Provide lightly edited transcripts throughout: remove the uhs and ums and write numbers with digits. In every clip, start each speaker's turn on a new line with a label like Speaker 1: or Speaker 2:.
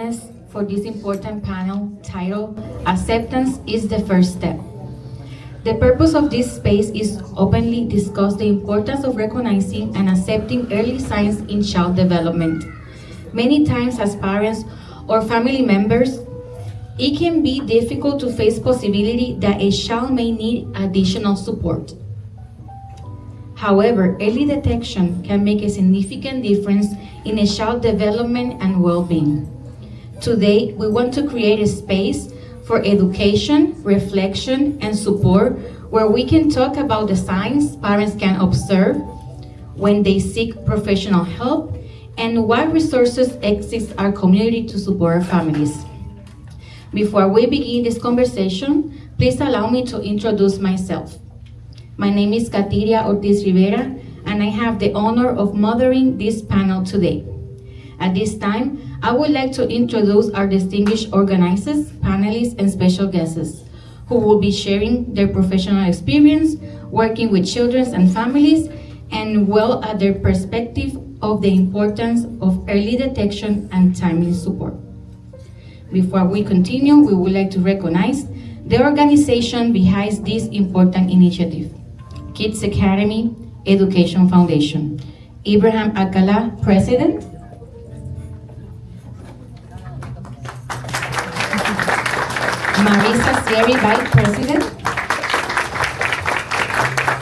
Speaker 1: us for this important panel titled Acceptance is the First Step. The purpose of this space is openly discuss the importance of recognizing and accepting early signs in child development. Many times as parents or family members, it can be difficult to face possibility that a child may need additional support. However, early detection can make a significant difference in a child's development and well-being. Today, we want to create a space for education, reflection, and support where we can talk about the signs parents can observe when they seek professional help and what resources exist in our community to support our families. Before we begin this conversation, please allow me to introduce myself. My name is Katiria Ortiz Rivera, and I have the honor of moderating this panel today. At this time, I would like to introduce our distinguished organizers, panelists, and special guests who will be sharing their professional experience working with children and families and at their perspective of the importance of early detection and timely support. Before we continue, we would like to recognize the organization behind this important initiative, Kids Academy Education Foundation. Ibrahim Akala, President. Marisa Sierri, Vice President.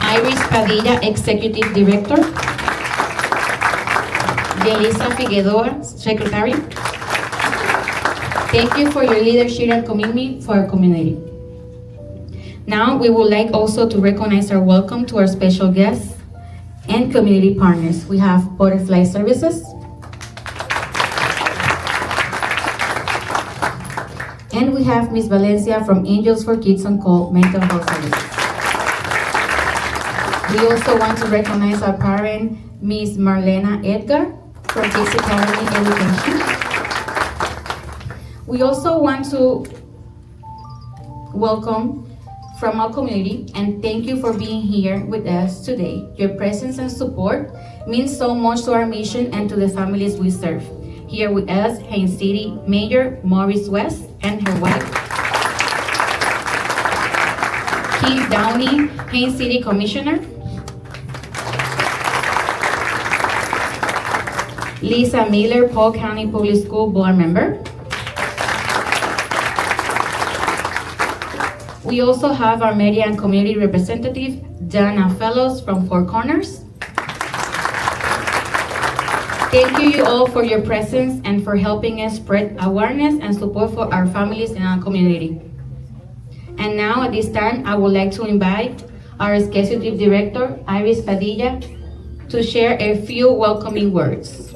Speaker 1: Iris Padilla, Executive Director. Yelisa Figueroa, Secretary. Thank you for your leadership and commitment for our community. Now, we would like also to recognize our welcome to our special guests and community partners. We have Butterfly Services, and we have Ms. Valencia from Angels for Kids on Call Mental Health Services. We also want to recognize our parent, Ms. Marlena Edgar from Kids Academy Education. We also want to welcome from our community and thank you for being here with us today. Your presence and support means so much to our mission and to the families we serve. Here with us, Haines City Mayor Morris West and her wife, Keith Downey, Haines City Commissioner, Lisa Miller, Polk County Public School Board Member. We also have our media and community representative, Dana Fellows from Four Corners. Thank you all for your presence and for helping us spread awareness and support for our families in our community. And now at this time, I would like to invite our Executive Director, Iris Padilla, to share a few welcoming words.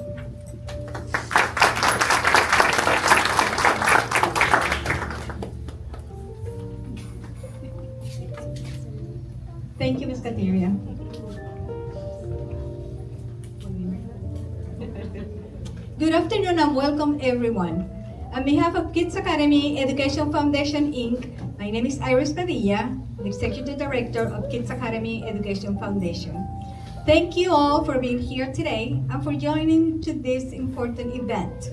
Speaker 2: Thank you, Ms. Katiria. Good afternoon and welcome everyone. On behalf of Kids Academy Education Foundation, Inc., my name is Iris Padilla, the Executive Director of Kids Academy Education Foundation. Thank you all for being here today and for joining to this important event.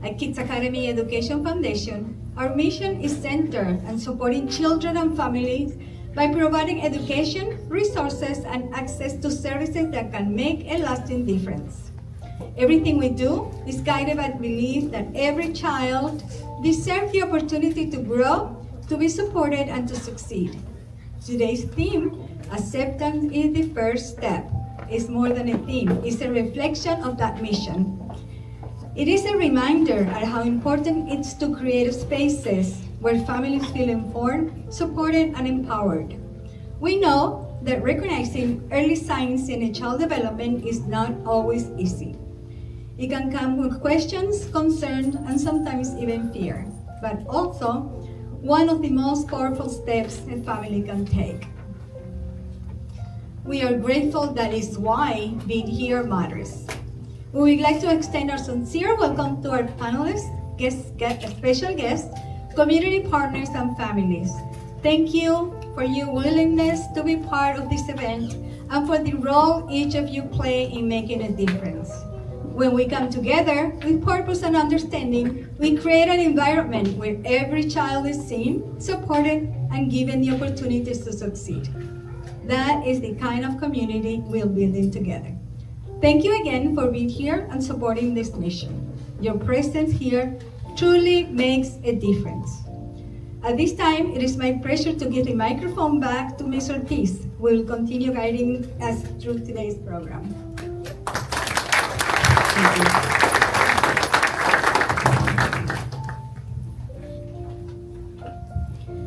Speaker 2: At Kids Academy Education Foundation, our mission is centered on supporting children and families by providing education, resources, and access to services that can make a lasting difference. Everything we do is guided by the belief that every child deserves the opportunity to grow, to be supported, and to succeed. Today's theme, Acceptance is the First Step, is more than a theme, it's a reflection of that mission. It is a reminder of how important it is to create spaces where families feel informed, supported, and empowered. We know that recognizing early signs in a child development is not always easy. It can come with questions, concerns, and sometimes even fear, but also one of the most powerful steps a family can take. We are grateful that is why being here matters. We would like to extend our sincere welcome to our panelists, special guests, community partners, and families. Thank you for your willingness to be part of this event and for the role each of you play in making a difference. When we come together with purpose and understanding, we create an environment where every child is seen, supported, and given the opportunities to succeed. That is the kind of community we're building together. Thank you again for being here and supporting this mission. Your presence here truly makes a difference. At this time, it is my pleasure to give the microphone back to Ms. Ortiz, who will continue guiding us through today's program. Thank you.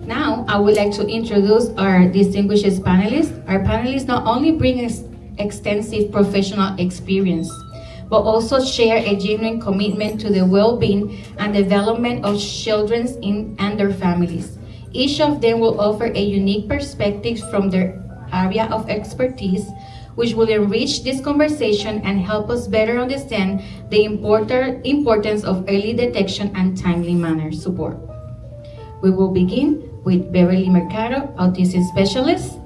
Speaker 1: Now, I would like to introduce our distinguished panelists. Our panelists not only bring us extensive professional experience, but also share a genuine commitment to the well-being and development of children and their families. Each of them will offer a unique perspective from their area of expertise, which will enrich this conversation and help us better understand the importance of early detection and timely manner support. We will begin with Beverly Mercado, autism specialist,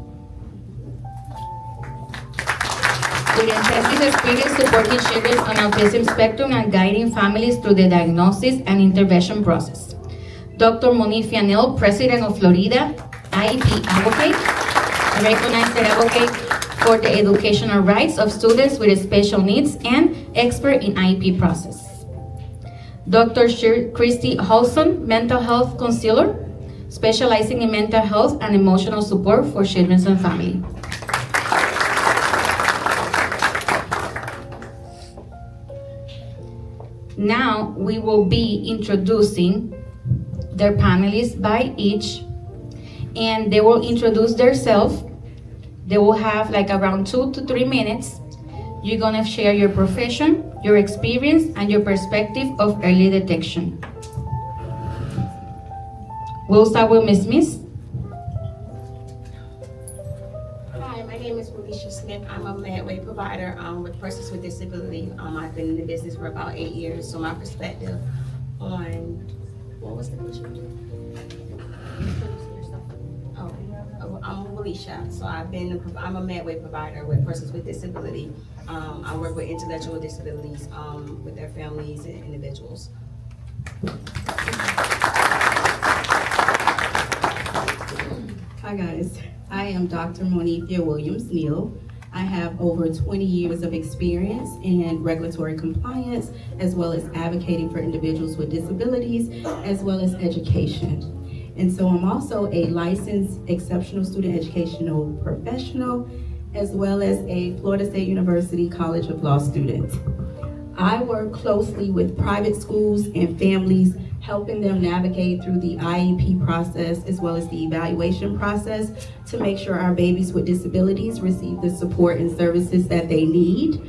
Speaker 1: with intensive experience supporting children on autism spectrum and guiding families through the diagnosis and intervention process. Dr. Monique Fianel, President of Florida, IEP advocate, a recognized advocate for the educational rights of students with special needs and expert in IEP process. Dr. Christy Holson, mental health counselor, specializing in mental health and emotional support for children and family. Now we will be introducing their panelists by each, and they will introduce themselves. They will have like around 2 to 3 minutes. You're gonna share your profession, your experience, and your perspective of early detection. We'll start with Ms. Smith.
Speaker 3: Hi, my name is Felicia Smith. I'm a medway provider with persons with disability. I've been in the business for about 8 years, so my perspective on, what was the question? Oh, I'm Felicia. So I'm a medway provider with persons with disability. I work with intellectual disabilities with their families and individuals.
Speaker 4: Hi guys, I am Dr. Monethia Williams-Neal. I have over 20 years of experience in regulatory compliance, as well as advocating for individuals with disabilities, as well as education. And so I'm also a licensed exceptional student educational professional, as well as a Florida State University College of Law student. I work closely with private schools and families, helping them navigate through the IEP process as well as the evaluation process to make sure our babies with disabilities receive the support and services that they need.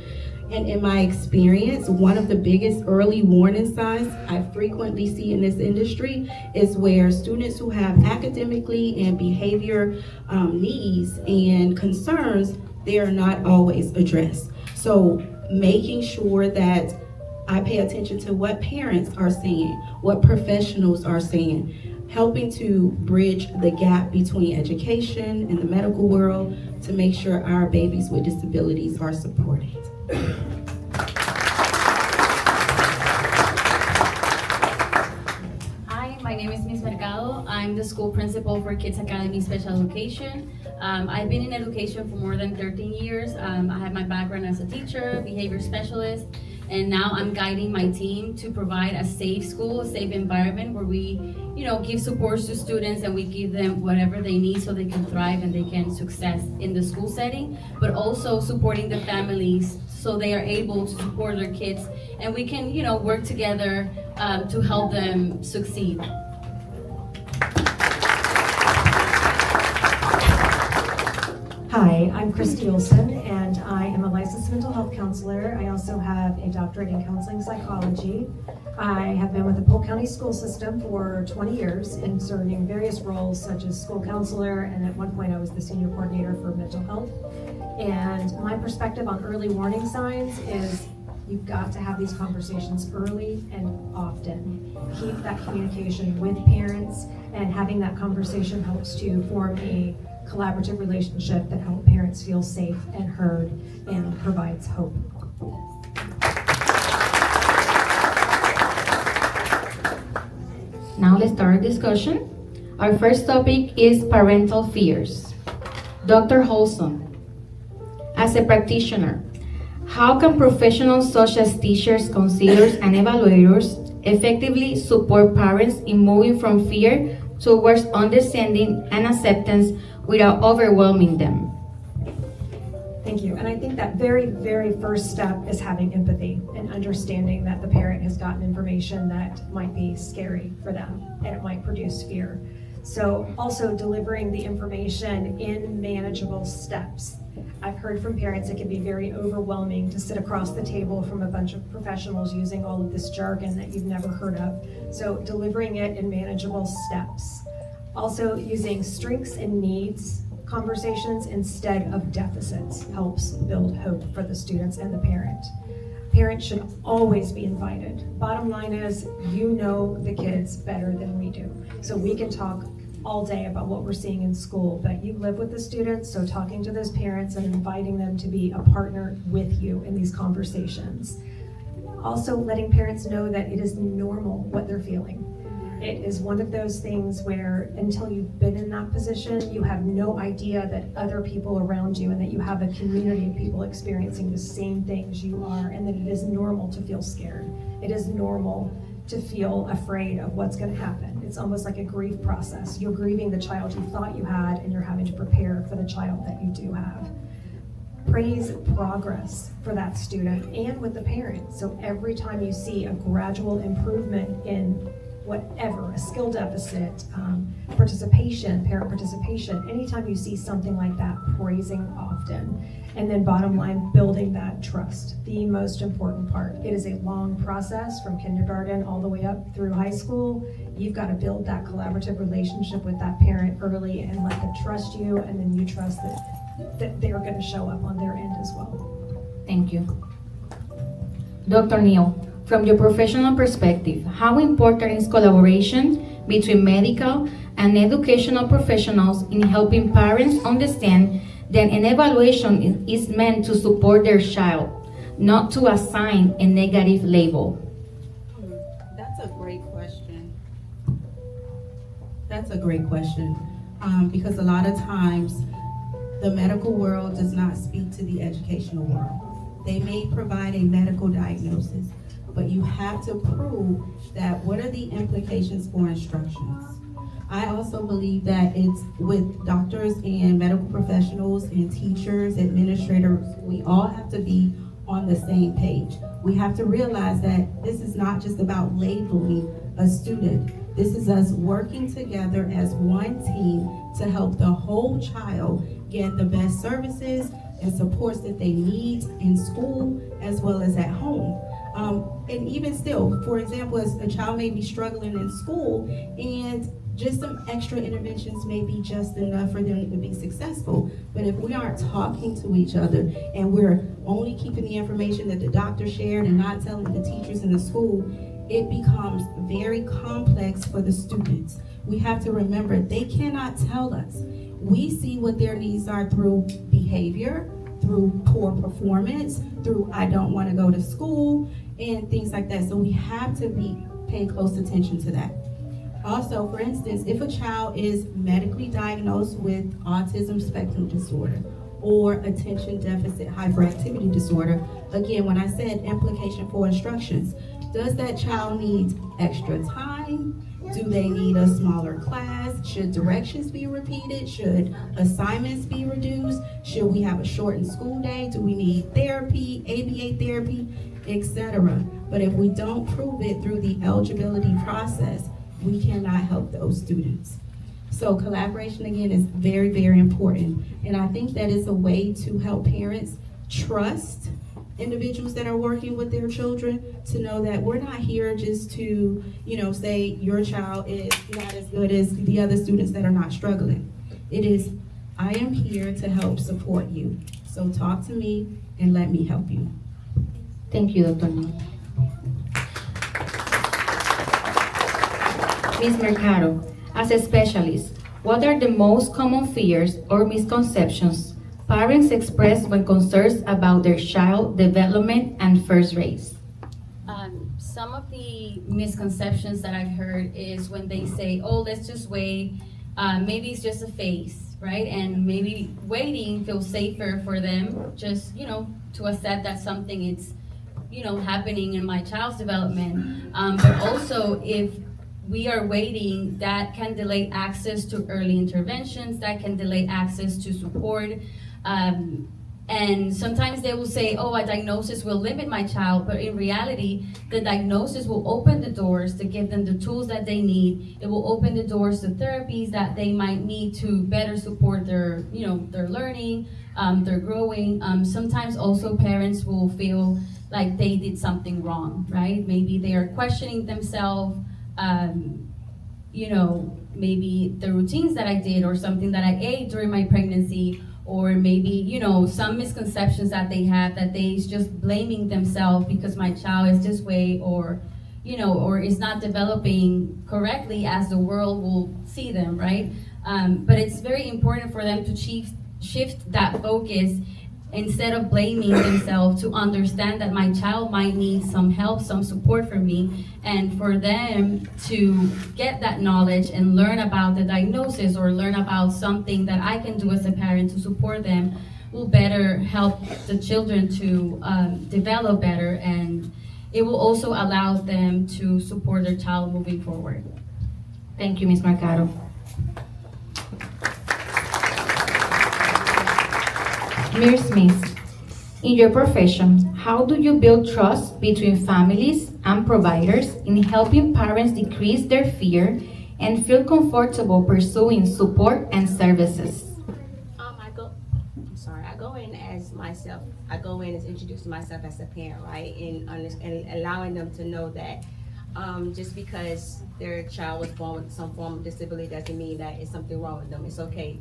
Speaker 4: And in my experience, one of the biggest early warning signs I frequently see in this industry is where students who have academically and behavior needs and concerns, they are not always addressed. So making sure that I pay attention to what parents are saying, what professionals are saying, helping to bridge the gap between education and the medical world to make sure our babies with disabilities are supported.
Speaker 5: Hi, my name is Ms. Mercado. I'm the school principal for Kids Academy Special Education. I've been in education for more than 13 years. I have my background as a teacher, behavior specialist, and now I'm guiding my team to provide a safe school, a safe environment where we, give supports to students and we give them whatever they need so they can thrive and they can success in the school setting, but also supporting the families so they are able to support their kids and we can, work together to help them succeed.
Speaker 6: Hi, I'm Christy Olson, and I am a licensed mental health counselor. I also have a doctorate in counseling psychology. I have been with the Polk County school system for 20 years and serving various roles such as school counselor, and at one point I was the senior coordinator for mental health. And my perspective on early warning signs is you've got to have these conversations early and often. Keep that communication with parents, and having that conversation helps to form a collaborative relationship that helps parents feel safe and heard and provides hope.
Speaker 1: Now let's start our discussion. Our first topic is parental fears. Dr. Holson, as a practitioner, how can professionals such as teachers, counselors, and evaluators effectively support parents in moving from fear towards understanding and acceptance without overwhelming them?
Speaker 6: Thank you. And I think that very, very first step is having empathy and understanding that the parent has gotten information that might be scary for them and it might produce fear. So also delivering the information in manageable steps. I've heard from parents it can be very overwhelming to sit across the table from a bunch of professionals using all of this jargon that you've never heard of. So delivering it in manageable steps. Also using strengths and needs conversations instead of deficits helps build hope for the students and the parent. Parents should always be invited. Bottom line is, you know the kids better than we do. So we can talk all day about what we're seeing in school, but you live with the students, so talking to those parents and inviting them to be a partner with you in these conversations. Also letting parents know that it is normal what they're feeling. It is one of those things where until you've been in that position, you have no idea that other people around you and that you have a community of people experiencing the same things you are, and that it is normal to feel scared. It is normal to feel afraid of what's going to happen. It's almost like a grief process. You're grieving the child you thought you had, and you're having to prepare for the child that you do have. Praise progress for that student and with the parent. So every time you see a gradual improvement in whatever, a skill deficit, participation, parent participation, anytime you see something like that, praising often. And then bottom line, building that trust, the most important part. It is a long process from kindergarten all the way up through high school. You've got to build that collaborative relationship with that parent early and let them trust you, and then you trust that they're going to show up on their end as well.
Speaker 1: Thank you. Dr. Neal, from your professional perspective, how important is collaboration between medical and educational professionals in helping parents understand that an evaluation is meant to support their child, not to assign a negative label?
Speaker 4: That's a great question. That's a great question, because a lot of times the medical world does not speak to the educational world. They may provide a medical diagnosis, but you have to prove that what are the implications for instructions. I also believe that it's with doctors and medical professionals and teachers, administrators, we all have to be on the same page. We have to realize that this is not just about labeling a student. This is us working together as one team to help the whole child get the best services and supports that they need in school as well as at home. And even still, for example, as a child may be struggling in school, and just some extra interventions may be just enough for them to be successful. But if we aren't talking to each other and we're only keeping the information that the doctor shared and not telling the teachers in the school, it becomes very complex for the students. We have to remember they cannot tell us. We see what their needs are through behavior, through poor performance, through I don't want to go to school, and things like that. So we have to pay close attention to that. Also, for instance, if a child is medically diagnosed with autism spectrum disorder or attention deficit hyperactivity disorder, again, when I said implication for instructions, does that child need extra time? Do they need a smaller class? Should directions be repeated? Should assignments be reduced? Should we have a shortened school day? Do we need therapy, ABA therapy, etc.? But if we don't prove it through the eligibility process, we cannot help those students. So collaboration, again, is very, very important. And I think that is a way to help parents trust individuals that are working with their children, to know that we're not here just to, say your child is not as good as the other students that are not struggling. It is, I am here to help support you. So talk to me and let me help you.
Speaker 1: Thank you, Dr. Neal. Ms. Mercado, as a specialist, what are the most common fears or misconceptions parents express when concerned about their child development and first raise?
Speaker 5: some of the misconceptions that I've heard is when they say, oh, let's just wait, maybe it's just a phase, right? And maybe waiting feels safer for them, just, to accept that something is, happening in my child's development. But also, if we are waiting, that can delay access to early interventions, that can delay access to support. And sometimes they will say, oh, a diagnosis will limit my child, but in reality, the diagnosis will open the doors to give them the tools that they need. It will open the doors to therapies that they might need to better support their, their learning, their growing. Sometimes also parents will feel like they did something wrong, right? Maybe they are questioning themselves, maybe the routines that I did or something that I ate during my pregnancy, or maybe, some misconceptions that they have that they just blaming themselves because my child is this way, or, or is not developing correctly as the world will see them, right? But it's very important for them to shift that focus instead of blaming themselves, to understand that my child might need some help, some support from me, and for them to get that knowledge and learn about the diagnosis or learn about something that I can do as a parent to support them will better help the children to develop better, and it will also allow them to support their child moving forward.
Speaker 1: Thank you, Ms. Mercado. Ms. Smith, in your profession, how do you build trust between families and providers in helping parents decrease their fear and feel comfortable pursuing support and services?
Speaker 3: I go in as myself. I go in as introducing myself as a parent, right? And allowing them to know that just because their child was born with some form of disability doesn't mean that it's something wrong with them. It's okay.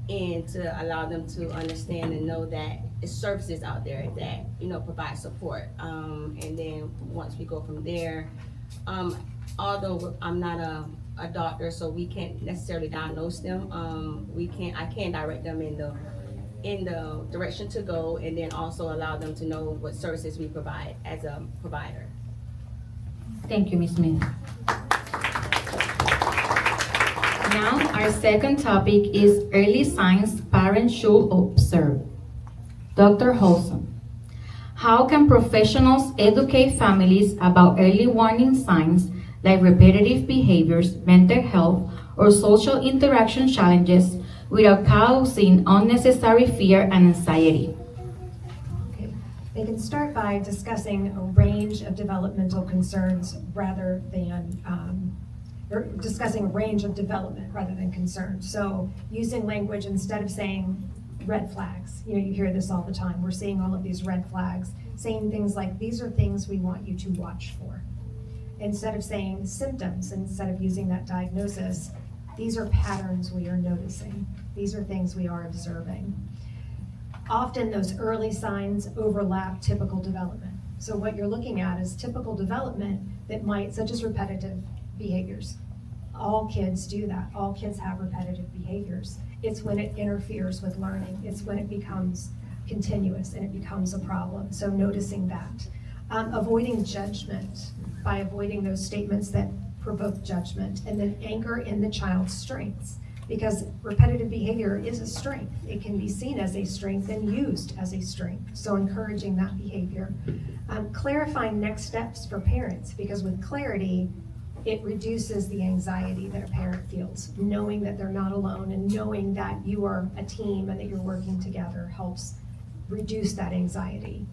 Speaker 3: And to allow them to understand and know that there's services out there that, provide support. And then once we go from there, although I'm not a doctor, so we can't necessarily diagnose them, I can direct them in the direction to go, and then also allow them to know what services we provide as a provider.
Speaker 1: Thank you, Ms. Smith. Now, our second topic is early signs parents should observe. Dr. Holson, how can professionals educate families about early warning signs like repetitive behaviors, mental health, or social interaction challenges without causing unnecessary fear and anxiety?
Speaker 6: Okay. They can start by discussing a range of developmental concerns rather than or discussing a range of development rather than concerns. So using language instead of saying red flags. You hear this all the time. We're seeing all of these red flags, saying things like, these are things we want you to watch for. Instead of saying symptoms, instead of using that diagnosis, these are patterns we are noticing. These are things we are observing. Often those early signs overlap typical development. So what you're looking at is typical development that might, such as repetitive behaviors. All kids do that. All kids have repetitive behaviors. It's when it interferes with learning. It's when it becomes continuous and it becomes a problem. So noticing that. Avoiding judgment by avoiding those statements that provoke judgment, and then anchor in the child's strengths, because repetitive behavior is a strength. It can be seen as a strength and used as a strength. So encouraging that behavior. Clarifying next steps for parents, because with clarity, it reduces the anxiety that a parent feels. Knowing that they're not alone and knowing that you are a team and that you're working together helps reduce that anxiety.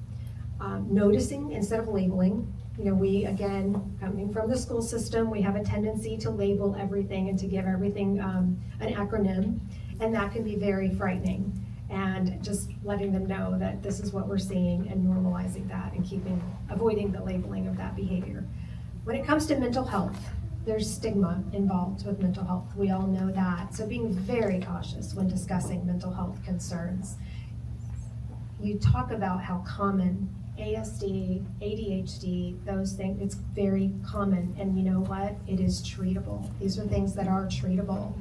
Speaker 6: Noticing instead of labeling. We, again, coming from the school system, we have a tendency to label everything and to give everything an acronym, and that can be very frightening. And just letting them know that this is what we're seeing and normalizing that and avoiding the labeling of that behavior. When it comes to mental health, there's stigma involved with mental health. We all know that. So being very cautious when discussing mental health concerns. You talk about how common ASD, ADHD, those things, it's very common. And you know what? It is treatable. These are things that are treatable.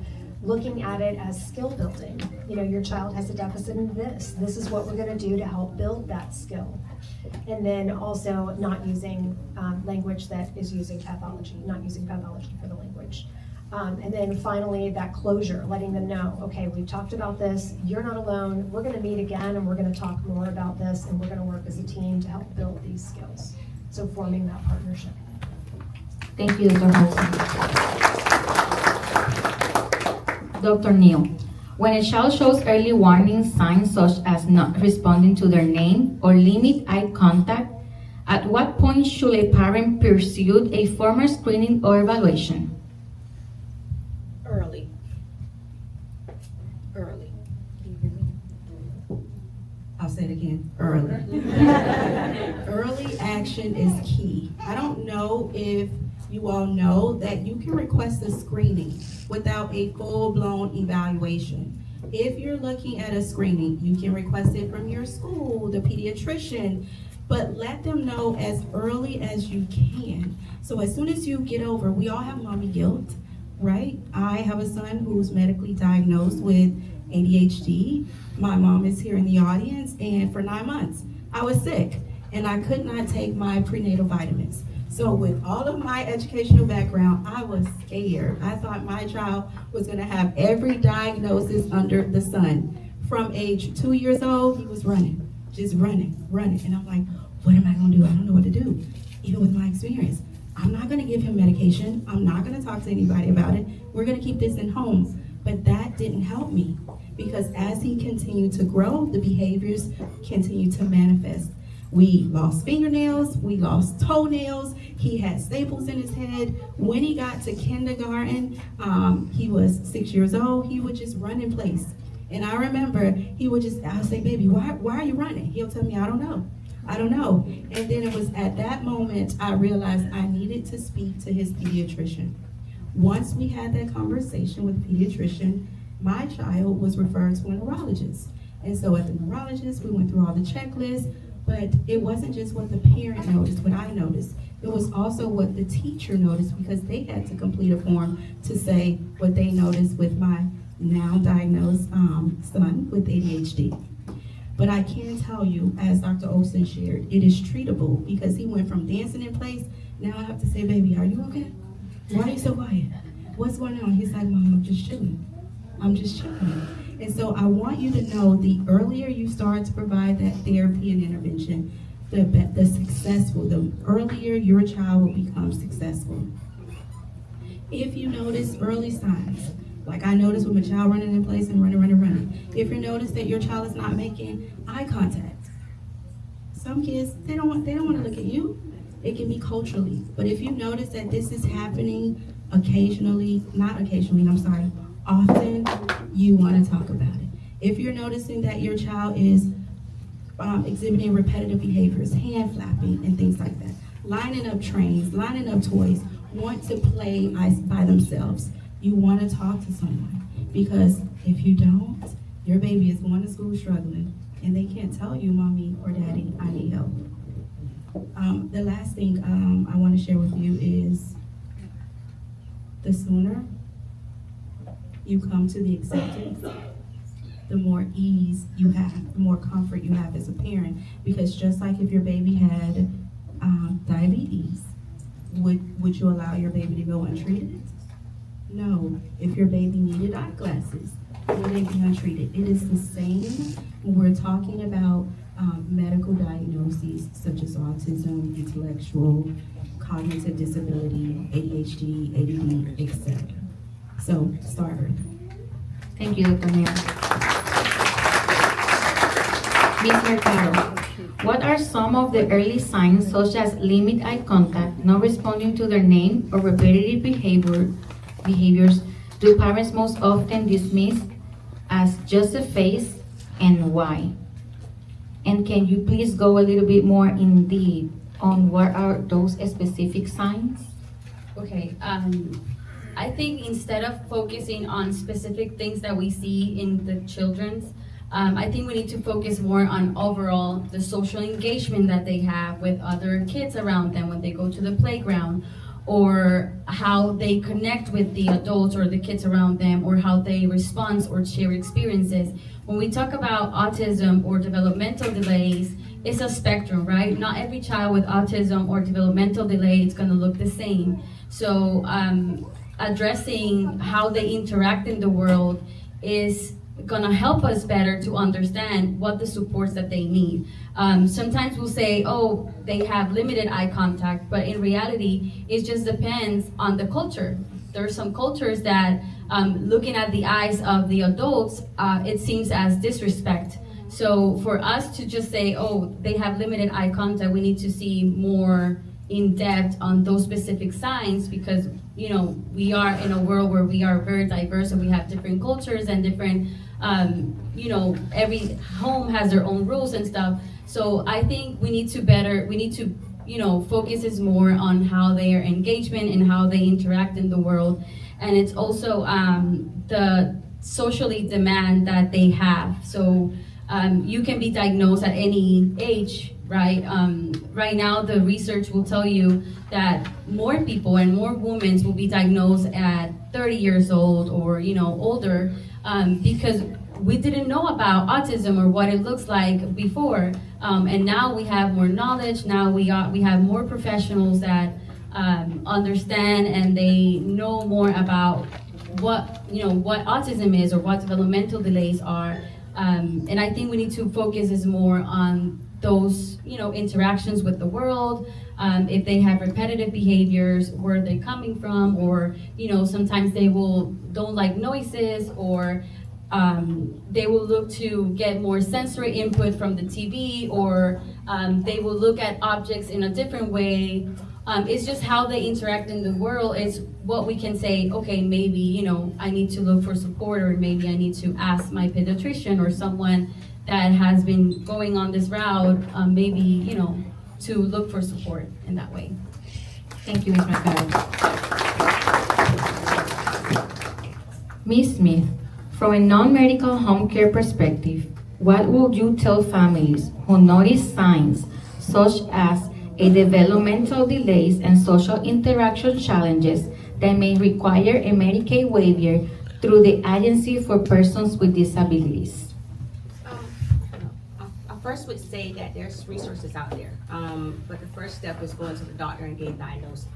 Speaker 6: looking at it as skill building. You know, your child has a deficit in this. This is what we're going to do to help build that skill. And then also not using language that is using pathology, not using pathology for the language. And then finally, that closure, letting them know, okay, we've talked about this, you're not alone, we're gonna meet again and we're gonna talk more about this and we're gonna work as a team to help build these skills. So forming that partnership.
Speaker 1: Thank you, Dr. Hudson. Dr. Neal, when a child shows early warning signs such as not responding to their name or limit eye contact, at what point should a parent pursue a formal screening or evaluation?
Speaker 4: Early. I'll say it again, early. Early action is key. I don't know if you all know that you can request a screening without a full-blown evaluation. If you're looking at a screening, you can request it from your school, the pediatrician, but let them know as early as you can. So as soon as you get over, we all have mommy guilt, right? I have a son who's medically diagnosed with ADHD. My mom is here in the audience, and for 9 months, I was sick, and I could not take my prenatal vitamins. So with all of my educational background, I was scared. I thought my child was gonna have every diagnosis under the sun. From age 2 years old, he was running, just running. And I'm like, what am I gonna do? I don't know what to do, even with my experience. I'm not gonna give him medication. I'm not gonna talk to anybody about it. We're gonna keep this in home. But that didn't help me, because as he continued to grow, the behaviors continued to manifest. We lost fingernails, we lost toenails, he had staples in his head. When he got to kindergarten, he was 6 years old, he would just run in place. And I remember I would say, baby, why are you running? He'll tell me, I don't know. And then it was at that moment I realized I needed to speak to his pediatrician. Once we had that conversation with the pediatrician, my child was referred to a neurologist. And so at the neurologist, we went through all the checklists, but it wasn't just what the parent noticed, what I noticed. It was also what the teacher noticed, because they had to complete a form to say what they noticed with my now diagnosed son with ADHD. But I can tell you, as Dr. Olson shared, it is treatable, because he went from dancing in place, now I have to say, baby, are you okay? Why are you so quiet? What's going on? He's like, Mom, I'm just chilling. And so I want you to know, the earlier you start to provide that therapy and intervention, the earlier your child will become successful. If you notice early signs, like I noticed with my child running in place and running. If you notice that your child is not making eye contact, some kids, they don't want to look at you. It can be culturally, but if you notice that this is happening often, you want to talk about it. If you're noticing that your child is exhibiting repetitive behaviors, hand flapping and things like that, lining up trains, lining up toys, want to play by themselves, you want to talk to someone, because if you don't, your baby is going to school struggling and they can't tell you, Mommy or Daddy, I need help. The last thing I want to share with you is, the sooner you come to the acceptance, the more ease you have, the more comfort you have as a parent. Because just like if your baby had diabetes, would you allow your baby to go untreated? No. If your baby needed eyeglasses, would they be untreated? It is the same when we're talking about medical diagnoses such as autism, intellectual, cognitive disability, ADHD, ADD, etc. So start early.
Speaker 1: Thank you, Dr. Neal. Ms. Mercado, what are some of the early signs, such as limit eye contact, not responding to their name, or repetitive behaviors, do parents most often dismiss as just a phase, and why? And can you please go a little bit more in depth on what are those specific signs?
Speaker 5: Okay, I think instead of focusing on specific things that we see in the children's, I think we need to focus more on overall the social engagement that they have with other kids around them when they go to the playground, or how they connect with the adults or the kids around them, or how they respond or share experiences. When we talk about autism or developmental delays, it's a spectrum, right? Not every child with autism or developmental delay is going to look the same. So addressing how they interact in the world is gonna help us better to understand what the supports that they need. Sometimes we'll say, oh, they have limited eye contact, but in reality, it just depends on the culture. There are some cultures that looking at the eyes of the adults, it seems as disrespect. So for us to just say, oh, they have limited eye contact, we need to see more in depth on those specific signs, because we are in a world where we are very diverse and we have different cultures and different every home has their own rules and stuff. So I think we need to focus is more on how their engagement and how they interact in the world. And it's also the socially demand that they have. So you can be diagnosed at any age, right? Right now, the research will tell you that more people and more women will be diagnosed at 30 years old or older, because we didn't know about autism or what it looks like before, and now we have more knowledge. Now we have more professionals that understand, and they know more about what autism is or what developmental delays are. And I think we need to focus is more on those interactions with the world. If they have repetitive behaviors, where they're coming from, or sometimes they don't like noises, or they will look to get more sensory input from the TV, or they will look at objects in a different way. It's just how they interact in the world is what we can say, okay, maybe, I need to look for support, or maybe I need to ask my pediatrician or someone that has been going on this route, maybe, to look for support in that way.
Speaker 1: Thank you, Ms. Mercado. Ms. Smith, from a non-medical home care perspective, what would you tell families who notice signs such as a developmental delays and social interaction challenges that may require a Medicaid waiver through the Agency for Persons with Disabilities?
Speaker 3: I first would say that there's resources out there, but the first step is going to the doctor and getting diagnosed.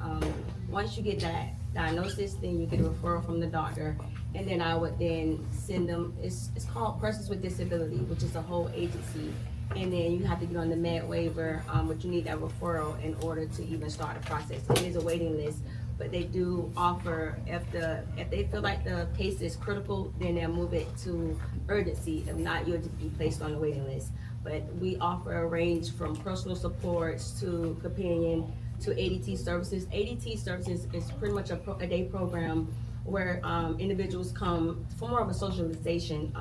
Speaker 3: Once you get that diagnosis, then you get a referral from the doctor, and then I would then send them, it's called Persons with Disability, which is a whole agency, and then you have to get on the med waiver, but you need that referral in order to even start the process. It is a waiting list, but they do offer, if they feel like the case is critical, then they'll move it to urgency. If not, you'll just be placed on the waiting list. But we offer a range from personal supports to companion to ADT services. ADT services is pretty much a day program where individuals come for more of a socialization,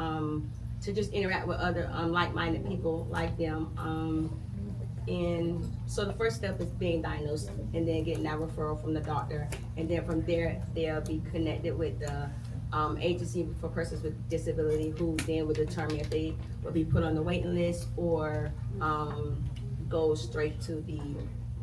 Speaker 3: to just interact with other like-minded people like them. And so the first step is being diagnosed and then getting that referral from the doctor. And then from there, they'll be connected with the Agency for Persons with Disability, who then will determine if they will be put on the waiting list or go straight to the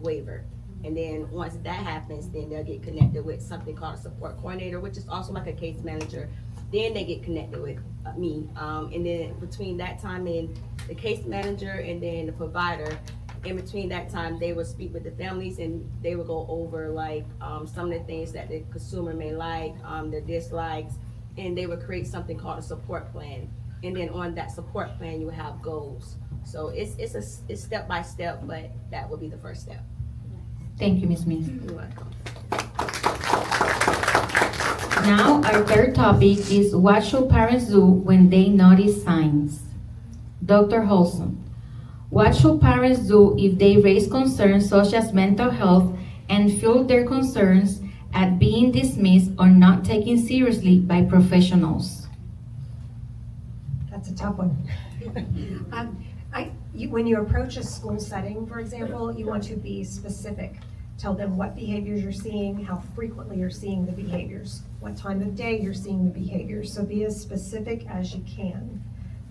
Speaker 3: waiver. And then once that happens, then they'll get connected with something called a support coordinator, which is also like a case manager. Then they get connected with me. And then between that time and the case manager and then the provider, in between that time, they will speak with the families and they will go over like some of the things that the consumer may like, their dislikes, and they will create something called a support plan. And then on that support plan, you will have goals. So it's step by step, but that will be the first step.
Speaker 1: Thank you, Ms. Smith.
Speaker 3: You're welcome.
Speaker 1: Now, our third topic is what should parents do when they notice signs? Dr. Holson, what should parents do if they raise concerns such as mental health and feel their concerns at being dismissed or not taken seriously by professionals?
Speaker 6: That's a tough one. When you approach a school setting, for example, you want to be specific. Tell them what behaviors you're seeing, how frequently you're seeing the behaviors, what time of day you're seeing the behaviors. So be as specific as you can.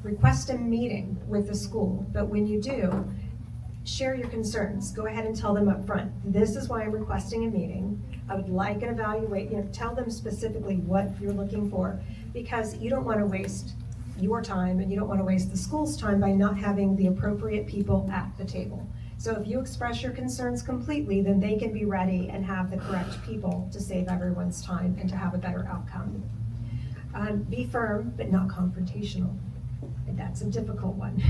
Speaker 6: Request a meeting with the school, but when you do, share your concerns. Go ahead and tell them up front. This is why I'm requesting a meeting. I would like an tell them specifically what you're looking for, because you don't want to waste your time and you don't want to waste the school's time by not having the appropriate people at the table. So if you express your concerns completely, then they can be ready and have the correct people to save everyone's time and to have a better outcome. Be firm, but not confrontational. And that's a difficult one.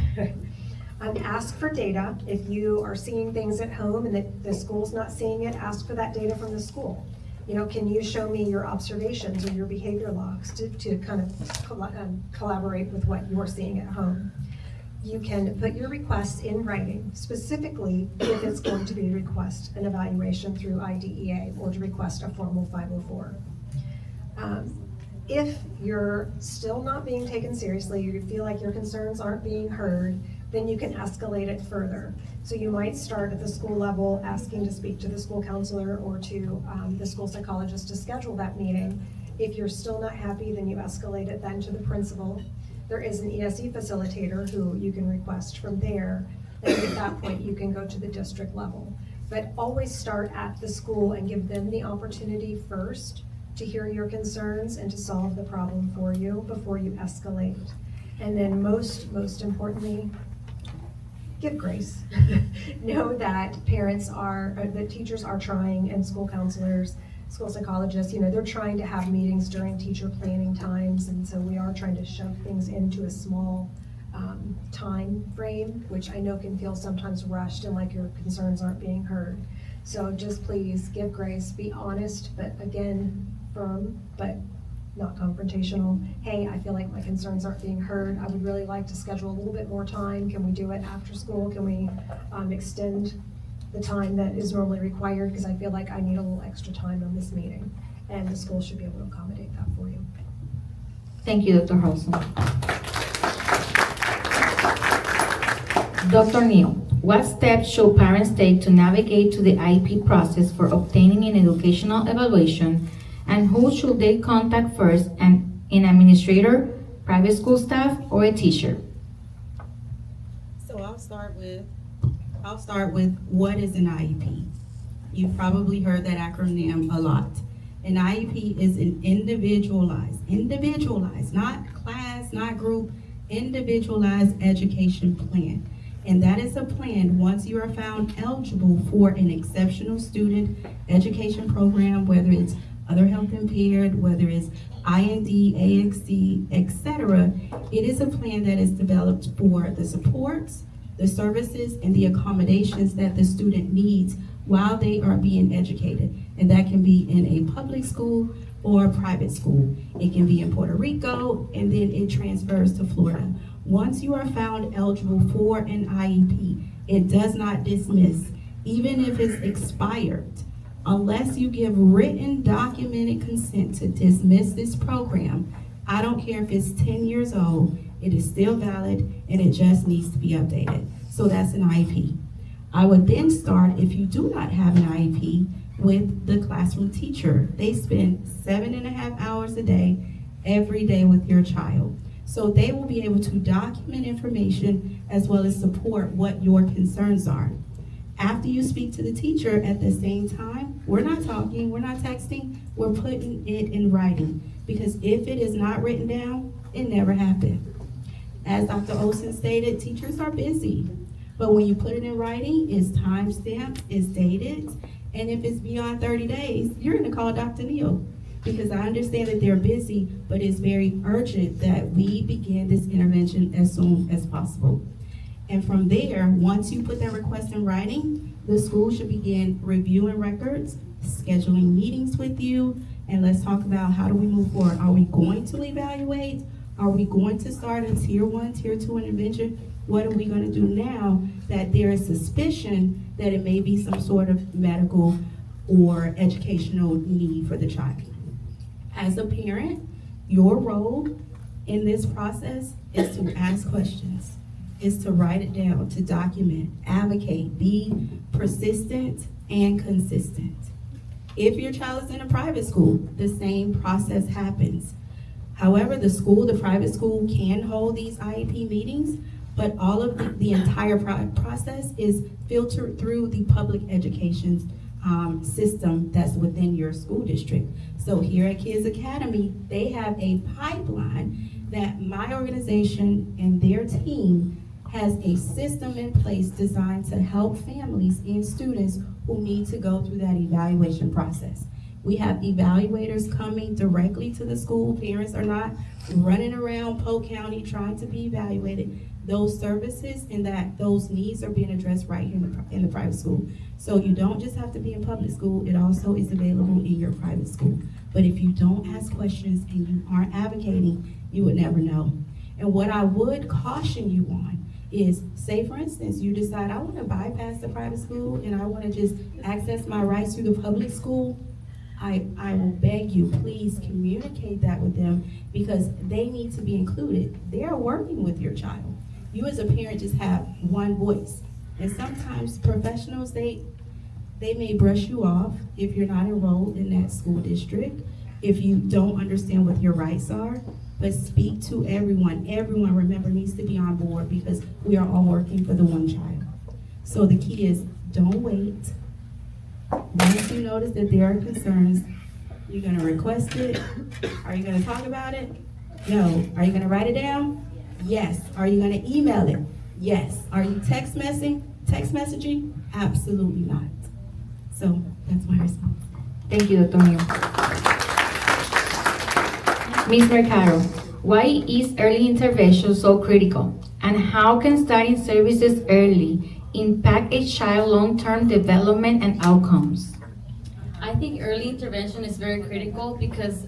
Speaker 6: Ask for data. If you are seeing things at home and the school's not seeing it, ask for that data from the school. Can you show me your observations or your behavior logs to kind of collaborate with what you're seeing at home? You can put your requests in writing, specifically if it's going to be to request an evaluation through IDEA or to request a formal 504. If you're still not being taken seriously, or you feel like your concerns aren't being heard, then you can escalate it further. So you might start at the school level asking to speak to the school counselor or to the school psychologist to schedule that meeting. If you're still not happy, then you escalate it then to the principal. There is an ESE facilitator who you can request from there, and at that point you can go to the district level. But always start at the school and give them the opportunity first to hear your concerns and to solve the problem for you before you escalate. And then most importantly, give grace. Know that that teachers are trying, and school counselors, school psychologists, they're trying to have meetings during teacher planning times, and so we are trying to shove things into a small time frame, which I know can feel sometimes rushed and like your concerns aren't being heard. So just please give grace, be honest, but again, firm, but not confrontational. Hey, I feel like my concerns aren't being heard. I would really like to schedule a little bit more time. Can we do it after school? Can we extend the time that is normally required? Because I feel like I need a little extra time on this meeting. And the school should be able to accommodate that for you.
Speaker 1: Thank you, Dr. Holson. Dr. Neal, what steps should parents take to navigate to the IEP process for obtaining an educational evaluation, and who should they contact first, an administrator, private school staff, or a teacher?
Speaker 4: So I'll start with what is an IEP. You've probably heard that acronym a lot. An IEP is an individualized, not class, not group, individualized education plan. And that is a plan once you are found eligible for an exceptional student education program, whether it's other health impaired, whether it's IND, AXD, etc. It is a plan that is developed for the supports, the services, and the accommodations that the student needs while they are being educated. And that can be in a public school or a private school. It can be in Puerto Rico, and then it transfers to Florida. Once you are found eligible for an IEP, it does not dismiss, even if it's expired. Unless you give written documented consent to dismiss this program, I don't care if it's 10 years old, it is still valid and it just needs to be updated. So that's an IEP. I would then start, if you do not have an IEP, with the classroom teacher. They spend 7.5 hours a day, every day with your child. So they will be able to document information as well as support what your concerns are. After you speak to the teacher at the same time, we're not talking, we're not texting, we're putting it in writing. Because if it is not written down, it never happened. As Dr. Olson stated, teachers are busy. But when you put it in writing, it's time-stamped, it's dated, and if it's beyond 30 days, you're gonna call Dr. Neal. Because I understand that they're busy, but it's very urgent that we begin this intervention as soon as possible. And from there, once you put that request in writing, the school should begin reviewing records, scheduling meetings with you, and let's talk about how do we move forward. Are we going to evaluate? Are we going to start a tier 1, tier 2 intervention? What are we going to do now that there is suspicion that it may be some sort of medical or educational need for the child? As a parent, your role in this process is to ask questions, is to write it down, to document, advocate, be persistent and consistent. If your child is in a private school, the same process happens. However, the private school can hold these IEP meetings, but all of the entire process is filtered through the public education system that's within your school district. So here at Kids Academy, they have a pipeline that my organization and their team has a system in place designed to help families and students who need to go through that evaluation process. We have evaluators coming directly to the school. Parents are not running around Polk County trying to be evaluated. Those services and those needs are being addressed right here in the private school. So you don't just have to be in public school, it also is available in your private school. But if you don't ask questions and you aren't advocating, you would never know. And what I would caution you on is, say for instance, you decide I want to bypass the private school and I want to just access my rights through the public school. I will beg you, please communicate that with them because they need to be included. They're working with your child. You as a parent just have one voice. And sometimes professionals, they may brush you off if you're not enrolled in that school district, if you don't understand what your rights are. But speak to everyone. Everyone, remember, needs to be on board because we are all working for the one child. So the key is, don't wait. Once you notice that there are concerns, you're going to request it. Are you going to talk about it? No. Are you going to write it down? Yes. Are you going to email it? Yes. Are you text messaging? Absolutely not. So that's my response.
Speaker 1: Thank you, Dr. Mio. Ms. Mercado, why is early intervention so critical? And how can starting services early impact a child's long-term development and outcomes?
Speaker 5: I think early intervention is very critical because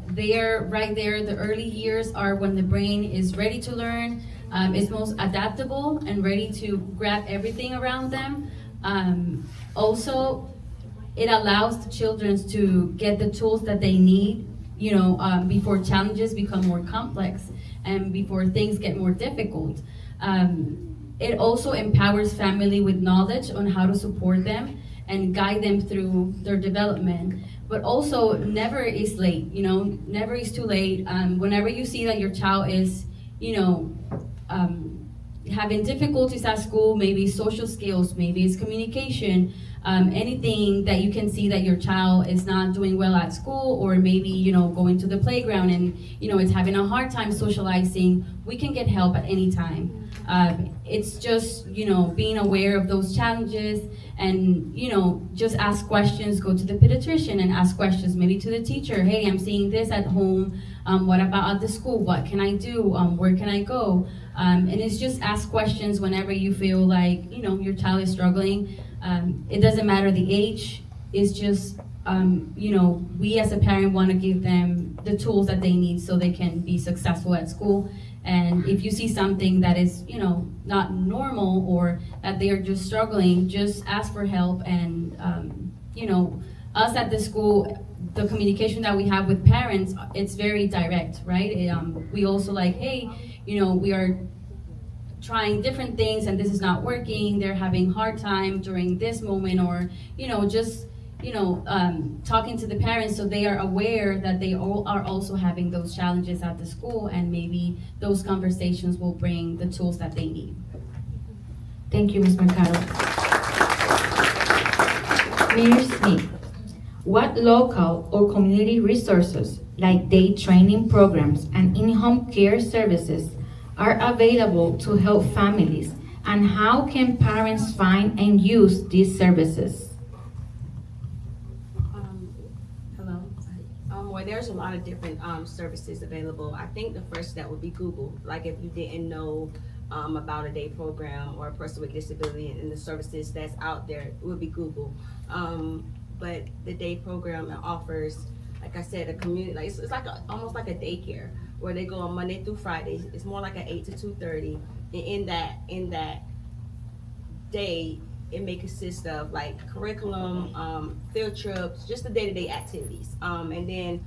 Speaker 5: they are right there. The early years are when the brain is ready to learn, is most adaptable and ready to grab everything around them. Also, it allows the children to get the tools that they need, before challenges become more complex and before things get more difficult. It also empowers family with knowledge on how to support them and guide them through their development. But also, never is late, never is too late. Whenever you see that your child is, having difficulties at school, maybe social skills, maybe it's communication, anything that you can see that your child is not doing well at school, or maybe, going to the playground and, it's having a hard time socializing, we can get help at any time. It's just, being aware of those challenges and, just ask questions, go to the pediatrician and ask questions, maybe to the teacher. Hey, I'm seeing this at home. What about at the school? What can I do? Where can I go? And it's just ask questions whenever you feel like, your child is struggling. It doesn't matter the age. It's just, we as a parent want to give them the tools that they need so they can be successful at school. And if you see something that is, not normal or that they are just struggling, just ask for help. And, us at the school, the communication that we have with parents, it's very direct, right? We also hey, we are trying different things and this is not working. They're having hard time during this moment, or, just, talking to the parents so they are aware that they all are also having those challenges at the school, and maybe those conversations will bring the tools that they need.
Speaker 1: Thank you, Ms. Mercado. Mayor Smith, what local or community resources like day training programs and in-home care services are available to help families, and how can parents find and use these services?
Speaker 3: Well, there's a lot of different services available. I think the first step would be Google. Like if you didn't know about a day program or a person with disability and the services that's out there, it would be Google. But the day program offers, like I said, a community, it's like almost like a daycare where they go on Monday through Friday. It's more like an 8 to 2:30. And in that day, it may consist of curriculum, field trips, just the day-to-day activities. And then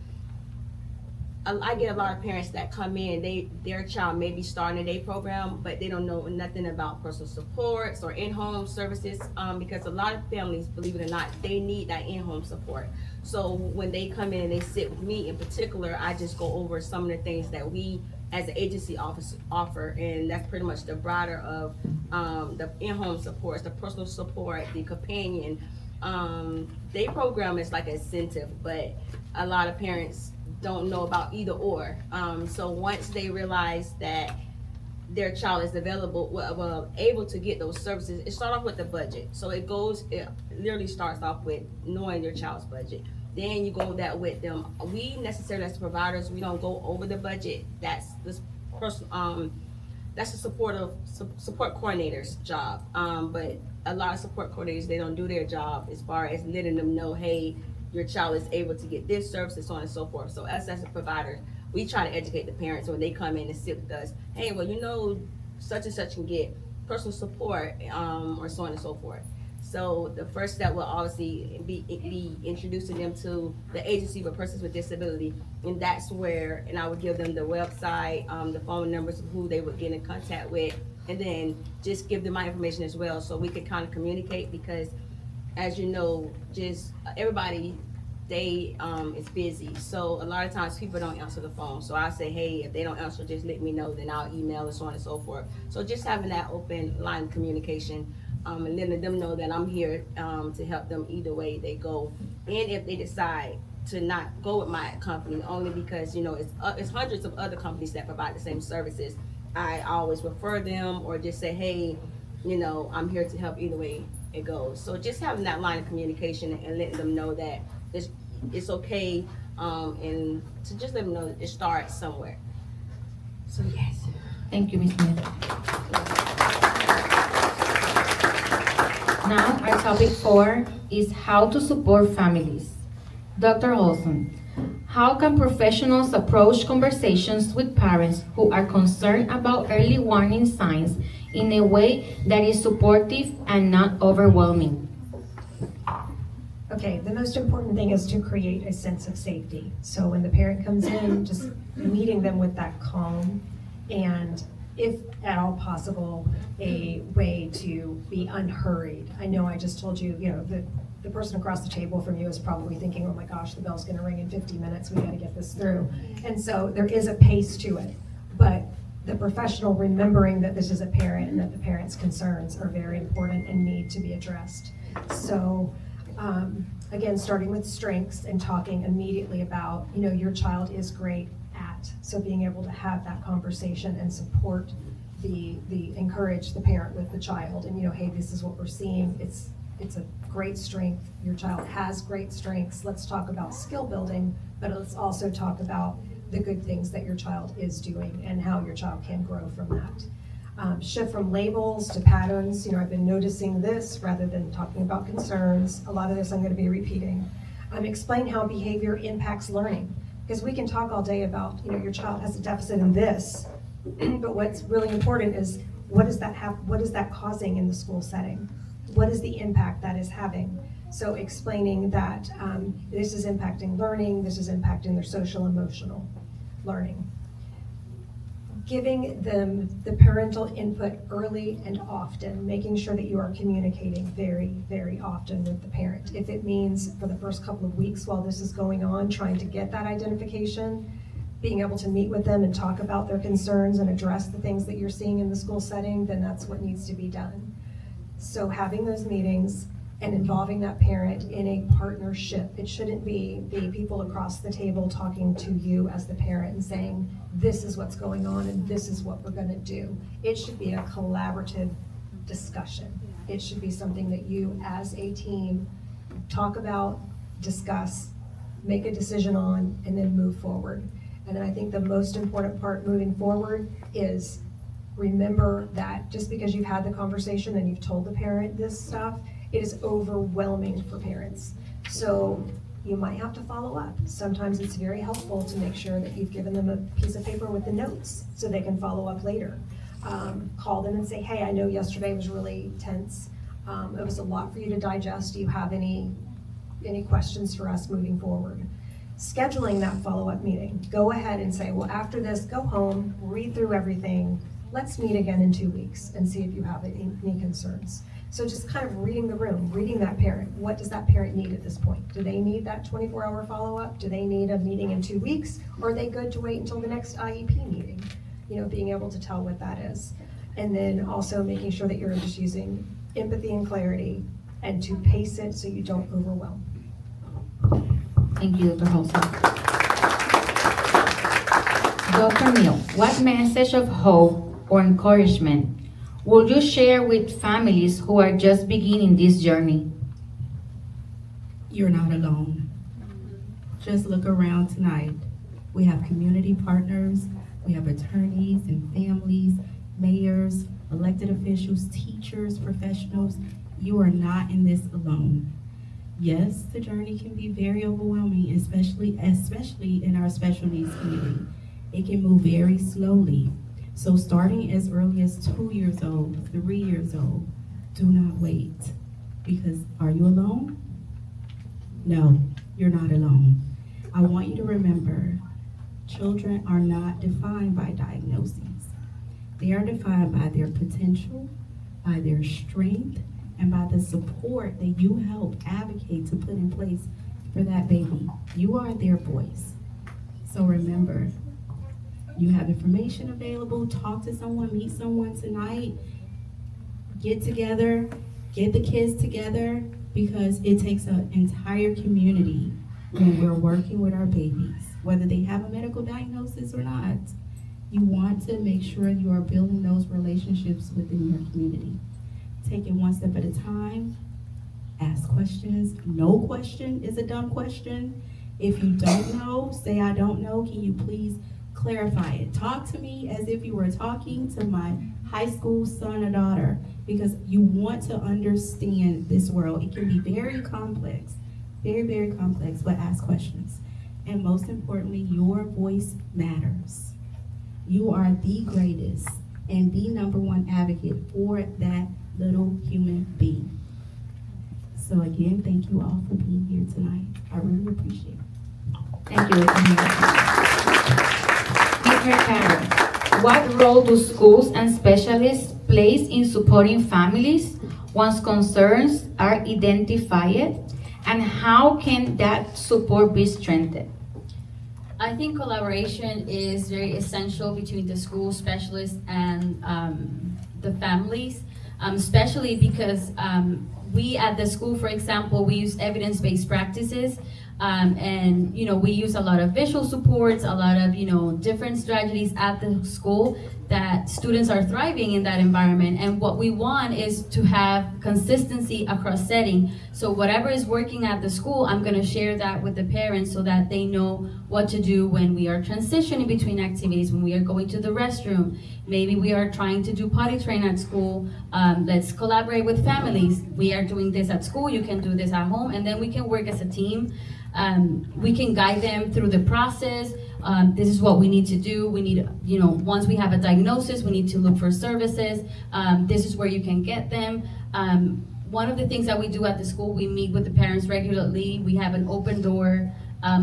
Speaker 3: I get a lot of parents that come in, their child may be starting a day program, but they don't know nothing about personal supports or in-home services, because a lot of families, believe it or not, they need that in-home support. So when they come in and they sit with me in particular, I just go over some of the things that we as the agency offer, and that's pretty much the broader of the in-home supports, the personal support, the companion. They program is like an incentive, but a lot of parents don't know about either or. So once they realize that their child is able to get those services, it starts off with the budget. So it literally starts off with knowing your child's budget. Then you go that with them. We necessarily as providers, we don't go over the budget. That's this person. That's the support coordinator's job. But a lot of support coordinators, they don't do their job as far as letting them know, hey, your child is able to get this service and so on and so forth. So us as a provider, we try to educate the parents when they come in and sit with us. Hey, well, you know, such and such can get personal support, or so on and so forth. So the first step will obviously be introducing them to the agency for persons with disability, and that's where, and I would give them the website, the phone numbers of who they would get in contact with, and then just give them my information as well, so we could kind of communicate, because as you know, just everybody, they is busy, so a lot of times people don't answer the phone. So I say, hey, if they don't answer, just let me know, then I'll email and so on and so forth. So just having that open line of communication, and letting them know that I'm here to help them either way they go. And if they decide to not go with my company, only because, you know, it's hundreds of other companies that provide the same services, I always refer them or just say, hey, you know, I'm here to help either way it goes. So just having that line of communication and letting them know that it's okay, and to just let them know that it starts somewhere. So yes.
Speaker 1: Thank you, Ms. Smith. Now, our topic 4 is how to support families. Dr. Olson, how can professionals approach conversations with parents who are concerned about early warning signs in a way that is supportive and not overwhelming?
Speaker 6: Okay, the most important thing is to create a sense of safety. So when the parent comes in, just meeting them with that calm, and if at all possible, a way to be unhurried. I know I just told you, you know, the person across the table from you is probably thinking, oh my gosh, the bell's gonna ring in 50 minutes, we gotta get this through. And so there is a pace to it, but the professional remembering that this is a parent and that the parent's concerns are very important and need to be addressed. So, again, starting with strengths and talking immediately about, you know, your child is great at. So being able to have that conversation and support encourage the parent with the child, and, you know, hey, this is what we're seeing. It's a great strength. Your child has great strengths. Let's talk about skill building, but let's also talk about the good things that your child is doing and how your child can grow from that. Shift from labels to patterns. You know, I've been noticing this rather than talking about concerns. A lot of this I'm going to be repeating. Explain how behavior impacts learning, because we can talk all day about, you know, your child has a deficit in this, but what's really important is what is that causing in the school setting? What is the impact that is having? So explaining that this is impacting learning, this is impacting their social emotional learning. Giving them the parental input early and often, making sure that you are communicating very, very often with the parent. If it means for the first couple of weeks while this is going on, trying to get that identification, being able to meet with them and talk about their concerns and address the things that you're seeing in the school setting, then that's what needs to be done. So having those meetings and involving that parent in a partnership. It shouldn't be the people across the table talking to you as the parent and saying, this is what's going on and this is what we're gonna do. It should be a collaborative discussion. It should be something that you as a team talk about, discuss, make a decision on, and then move forward. And then I think the most important part moving forward is remember that just because you've had the conversation and you've told the parent this stuff, it is overwhelming for parents. So you might have to follow up. Sometimes it's very helpful to make sure that you've given them a piece of paper with the notes so they can follow up later. Call them and say, hey, I know yesterday was really tense. It was a lot for you to digest. Do you have any questions for us moving forward? Scheduling that follow-up meeting. Go ahead and say, well, after this, go home, read through everything. Let's meet again in 2 weeks and see if you have any concerns. So just kind of reading the room, reading that parent. What does that parent need at this point? Do they need that 24-hour follow-up? Do they need a meeting in 2 weeks? Or are they good to wait until the next IEP meeting? being able to tell what that is. And then also making sure that you're just using empathy and clarity and to pace it so you don't overwhelm.
Speaker 1: Thank you, Dr. Holzer. Dr. Neal, what message of hope or encouragement would you share with families who are just beginning this journey?
Speaker 4: You're not alone. Just look around tonight. We have community partners, we have attorneys and families, mayors, elected officials, teachers, professionals. You are not in this alone. Yes, the journey can be very overwhelming, especially in our special needs community. It can move very slowly. So starting as early as 2 years old, 3 years old, do not wait. Because are you alone? No, you're not alone. I want you to remember, children are not defined by diagnoses. They are defined by their potential, by their strength, and by the support that you help advocate to put in place for that baby. You are their voice. So remember, you have information available, talk to someone, meet someone tonight, get together, get the kids together, because it takes an entire community when we're working with our babies, whether they have a medical diagnosis or not. You want to make sure you are building those relationships within your community. Take it one step at a time. Ask questions. No question is a dumb question. If you don't know, say I don't know. Can you please clarify it? Talk to me as if you were talking to my high school son or daughter, because you want to understand this world. It can be very complex, very, very complex, but ask questions. And most importantly, your voice matters. You are the greatest and the #1 advocate for that little human being. So again, thank you all for being here tonight. I really appreciate it.
Speaker 1: Thank you, Dr. Neal. Mr. Carter, what role do schools and specialists play in supporting families once concerns are identified, and how can that support be strengthened?
Speaker 5: I think collaboration is very essential between the school specialists and the families, especially because we at the school, for example, we use evidence-based practices, and we use a lot of visual supports, a lot of different strategies at the school that students are thriving in that environment. And what we want is to have consistency across setting. So whatever is working at the school, I'm going to share that with the parents so that they know what to do when we are transitioning between activities, when we are going to the restroom. Maybe we are trying to do potty train at school. Let's collaborate with families. We are doing this at school, you can do this at home, and then we can work as a team. We can guide them through the process. This is what we need to do. We need, once we have a diagnosis, we need to look for services. This is where you can get them. One of the things that we do at the school, we meet with the parents regularly. We have an open door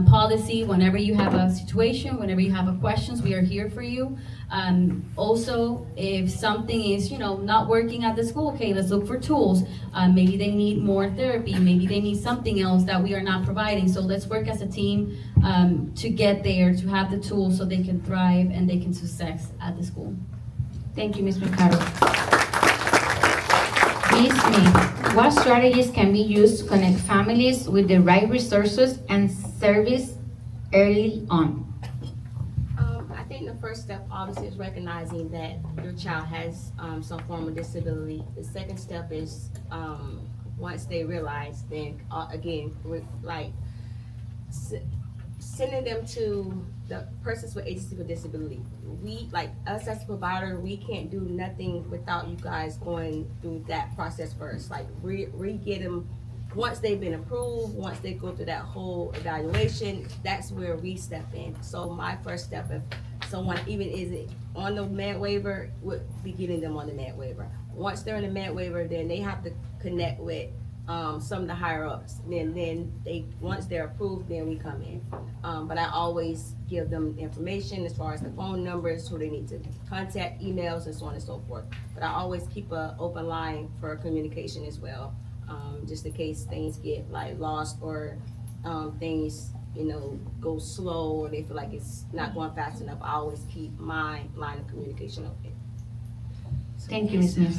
Speaker 5: policy. Whenever you have a situation, whenever you have a questions, we are here for you. Also, if something is, not working at the school, okay, let's look for tools. Maybe they need more therapy. Maybe they need something else that we are not providing. So let's work as a team to get there, to have the tools so they can thrive and they can success at the school.
Speaker 1: Thank you, Ms. Mercado. Ms. Smith, what strategies can be used to connect families with the right resources and service early on?
Speaker 3: I think the first step obviously is recognizing that your child has some form of disability. The second step is once they realize, then again, sending them to the persons with agency for disability. We, like us as a provider, we can't do nothing without you guys going through that process first. Like get them, once they've been approved, once they go through that whole evaluation, that's where we step in. So my first step, if someone even is on the med waiver, would be getting them on the med waiver. Once they're in the med waiver, then they have to connect with some of the higher ups. Then they, once they're approved, then we come in. But I always give them information as far as the phone numbers, who they need to contact, emails, and so on and so forth. But I always keep an open line for communication as well, just in case things get lost or things go slow, or they feel like it's not going fast enough, I always keep my line of communication open.
Speaker 1: Thank you, Ms. Mills.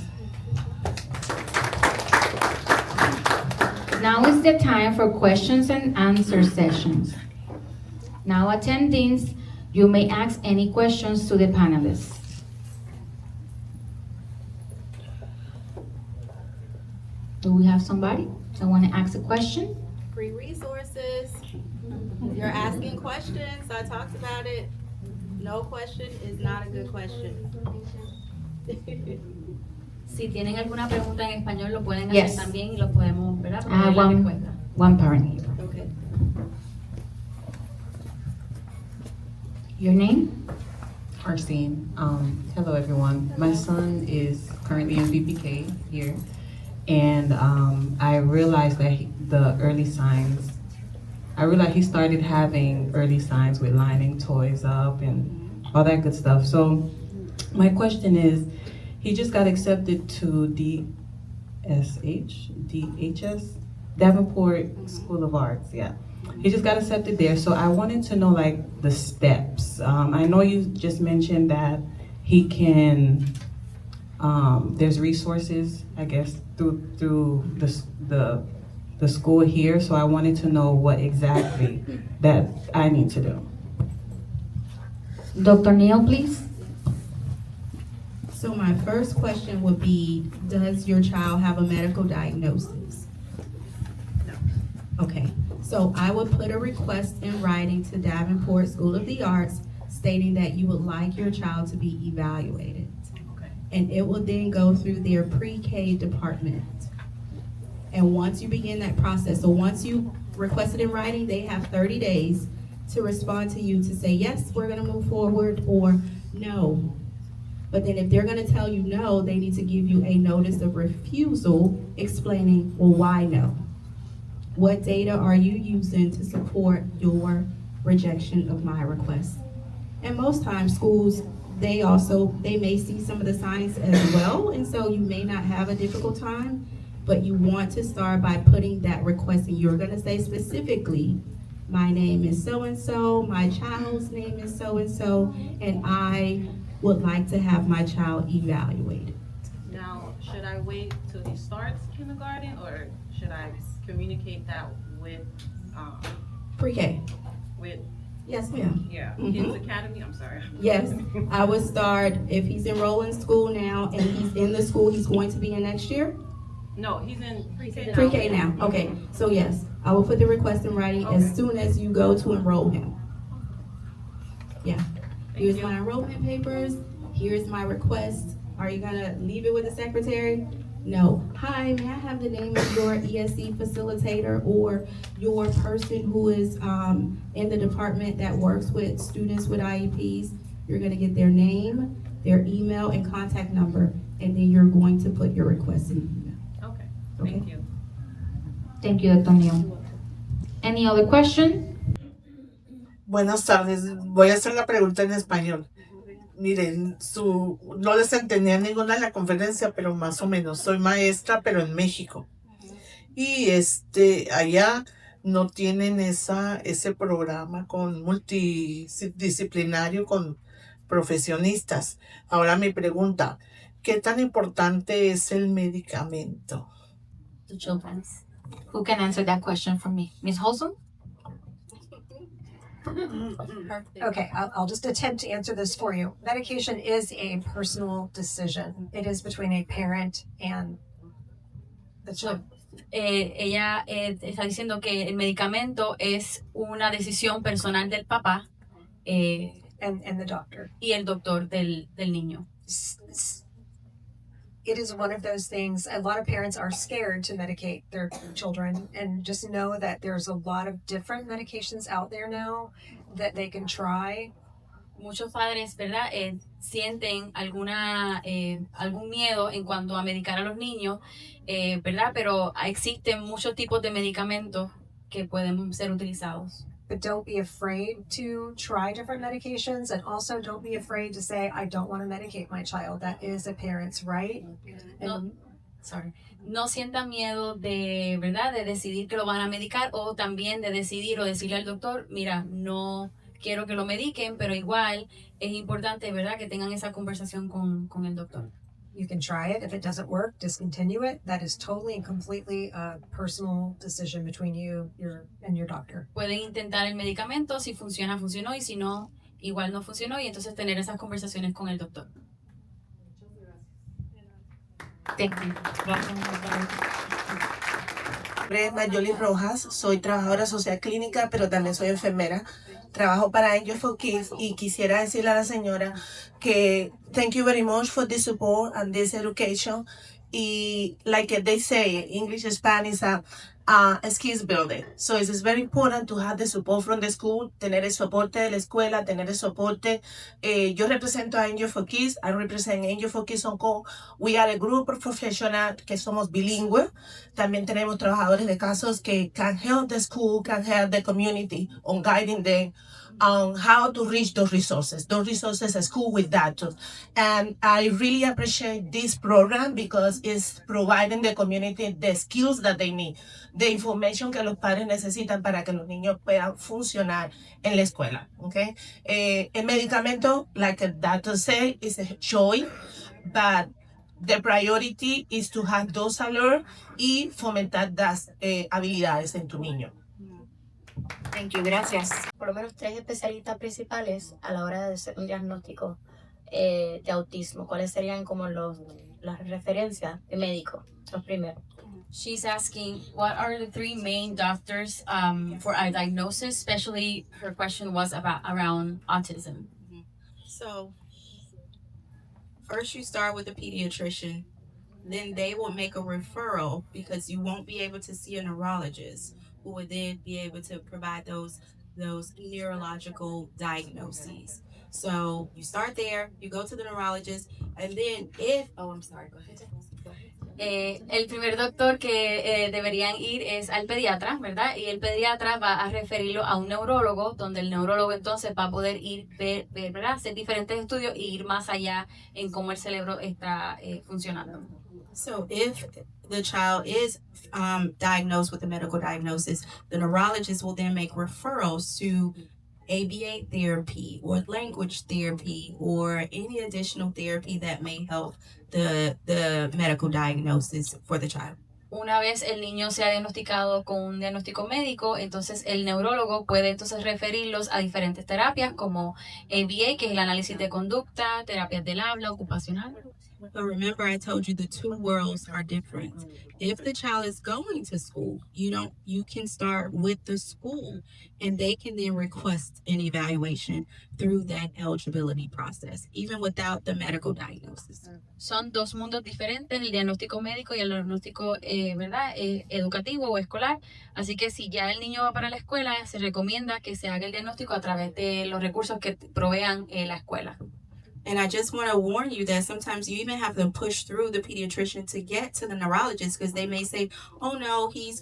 Speaker 1: Now is the time for questions and answer sessions. Now, attendees, you may ask any questions to the panelists. Do we have somebody that want to ask a question?
Speaker 4: Free resources. You're asking questions. I talked about it. No question is not a good question.
Speaker 5: Si tienen alguna pregunta en español, lo pueden hacer
Speaker 1: Yes.
Speaker 5: también y lo podemos, ¿verdad?
Speaker 1: I have
Speaker 5: Proveer la respuesta.
Speaker 1: one parent here.
Speaker 4: Okay.
Speaker 1: Your name?
Speaker 7: Arsene. Hello, everyone. My son is currently in VPK here, and I realized that I realized he started having early signs with lining toys up and all that good stuff. So my question is, he just got accepted to DHS, Davenport School of Arts, yeah. He just got accepted there, so I wanted to know like the steps. I know you just mentioned that he can, there's resources, I guess, through the school here, so I wanted to know what exactly that I need to do.
Speaker 1: Dr. Neil, please.
Speaker 4: So my first question would be, does your child have a medical diagnosis? No. Okay, so I would put a request in writing to Davenport School of the Arts stating that you would like your child to be evaluated.
Speaker 7: Okay.
Speaker 4: And it will then go through their pre-K department. And once you begin that process, so once you request it in writing, they have 30 days to respond to you to say, yes, we're gonna move forward, or no. But then if they're gonna tell you no, they need to give you a notice of refusal explaining, well, why no? What data are you using to support your rejection of my request? And most times schools, they may see some of the signs as well, and so you may not have a difficult time, but you want to start by putting that request, and you're gonna say specifically, my name is so-and-so, my child's name is so-and-so, and I would like to have my child evaluated.
Speaker 8: Now, should I wait till he starts kindergarten, or should I communicate that with,
Speaker 4: Pre-K.
Speaker 8: with,
Speaker 4: Yes, ma'am.
Speaker 8: yeah,
Speaker 4: Mhm.
Speaker 8: Kids Academy? I'm sorry.
Speaker 4: Yes, I would start, if he's enrolled in school now and he's in the school he's going to be in next year?
Speaker 8: No, he's in pre-K now.
Speaker 4: Pre-K now, okay. So yes, I will put the request in writing as
Speaker 8: Okay.
Speaker 4: soon as you go to enroll him. Yeah.
Speaker 8: Thank
Speaker 4: Here's
Speaker 8: you.
Speaker 4: my enrollment papers, here's my request. Are you gonna leave it with the secretary? No. Hi, may I have the name of your ESC facilitator or your person who is in the department that works with students with IEPs? You're gonna get their name, their email and contact number, and then you're going to put your request in email.
Speaker 8: Okay,
Speaker 4: Okay.
Speaker 8: thank you.
Speaker 1: Thank you, Dr. Neil. Any other question?
Speaker 9: Buenas tardes, voy a hacer la pregunta en español. Miren, no les entendía ninguna de la conferencia, pero más o menos. Soy maestra, pero en México. Y allá no tienen ese programa con multidisciplinario con profesionistas. Ahora mi pregunta, ¿qué tan importante es el medicamento?
Speaker 1: The children's. Who can answer that question for me? Ms. Holsom?
Speaker 6: Okay, I'll just attempt to answer this for you. Medication is a personal decision. It is between a parent and the child.
Speaker 5: Ella está diciendo que el medicamento es una decisión personal del papá
Speaker 6: And the doctor.
Speaker 5: y el doctor del niño.
Speaker 6: It is one of those things, a lot of parents are scared to medicate their children, and just know that there's a lot of different medications out there now that they can try.
Speaker 5: Muchos padres, ¿verdad? Sienten algún miedo en cuanto a medicar a los niños, ¿verdad? Pero existen muchos tipos de medicamentos que pueden ser utilizados.
Speaker 6: But don't be afraid to try different medications, and also don't be afraid to say, I don't want to medicate my child. That is a parent's right. And
Speaker 5: no sientan miedo de, ¿verdad?, de decidir que lo van a medicar o también de decidir o decirle al doctor, mira, no quiero que lo mediquen, pero igual es importante, ¿verdad?, que tengan esa conversación con el doctor.
Speaker 6: You can try it. If it doesn't work, discontinue it. That is totally and completely a personal decision between you and your doctor.
Speaker 5: Pueden intentar el medicamento, si funciona, funcionó, y si no, igual no funcionó, y entonces tener esas conversaciones con el doctor.
Speaker 1: Thank you.
Speaker 10: Mi nombre es Mayoli Rojas, soy trabajadora social clínica, pero también soy enfermera. Trabajo para Angel for Kids y quisiera decirle a la señora que thank you very much for this support and this education. Y like they say, English, Spanish, skills building. So it's very important to have the support from the school, tener el soporte de la escuela, tener el soporte. Yo represento a Angel for Kids, I represent Angel for Kids on Call. We are a group of professionals que somos bilingües. También tenemos trabajadores de casos que can help the school, can help the community on guiding them on how to reach those resources at school with that too. And I really appreciate this program because it's providing the community the skills that they need, the information que los padres necesitan para que los niños puedan funcionar en la escuela. Okay? El medicamento, like the doctor say, is a choice, but the priority is to have those alerts y fomentar las habilidades en tu niño.
Speaker 1: Thank you, gracias.
Speaker 11: Por lo menos 3 especialistas principales a la hora de hacer un diagnóstico de autismo. ¿Cuáles serían como las referencias de médico, los primeros?
Speaker 5: She's asking, what are the 3 main doctors for a diagnosis? Especially, her question was around autism.
Speaker 4: So, first you start with a pediatrician, then they will make a referral because you won't be able to see a neurologist who would then be able to provide those neurological diagnoses. So you start there, you go to the neurologist, and then go ahead.
Speaker 5: El primer doctor que deberían ir es al pediatra, ¿verdad? Y el pediatra va a referirlo a un neurólogo, donde el neurólogo entonces va a poder ir, ¿verdad?, hacer diferentes estudios y ir más allá en cómo el cerebro está funcionando.
Speaker 4: So if the child is diagnosed with a medical diagnosis, the neurologist will then make referrals to ABA therapy or language therapy or any additional therapy that may help the medical diagnosis for the child.
Speaker 5: Una vez el niño sea diagnosticado con un diagnóstico médico, entonces el neurólogo puede entonces referirlos a diferentes terapias como ABA, que es el análisis de conducta, terapias del habla, ocupacional.
Speaker 4: But remember, I told you the 2 worlds are different. If the child is going to school, you can start with the school and they can then request an evaluation through that eligibility process, even without the medical diagnosis.
Speaker 5: Son 2 mundos diferentes, el diagnóstico médico y el diagnóstico ¿verdad?, educativo o escolar. Así que si ya el niño va para la escuela, se recomienda que se haga el diagnóstico a través de los recursos que provean la escuela.
Speaker 4: And I just want to warn you that sometimes you even have to push through the pediatrician to get to the neurologist because they may say, oh no, he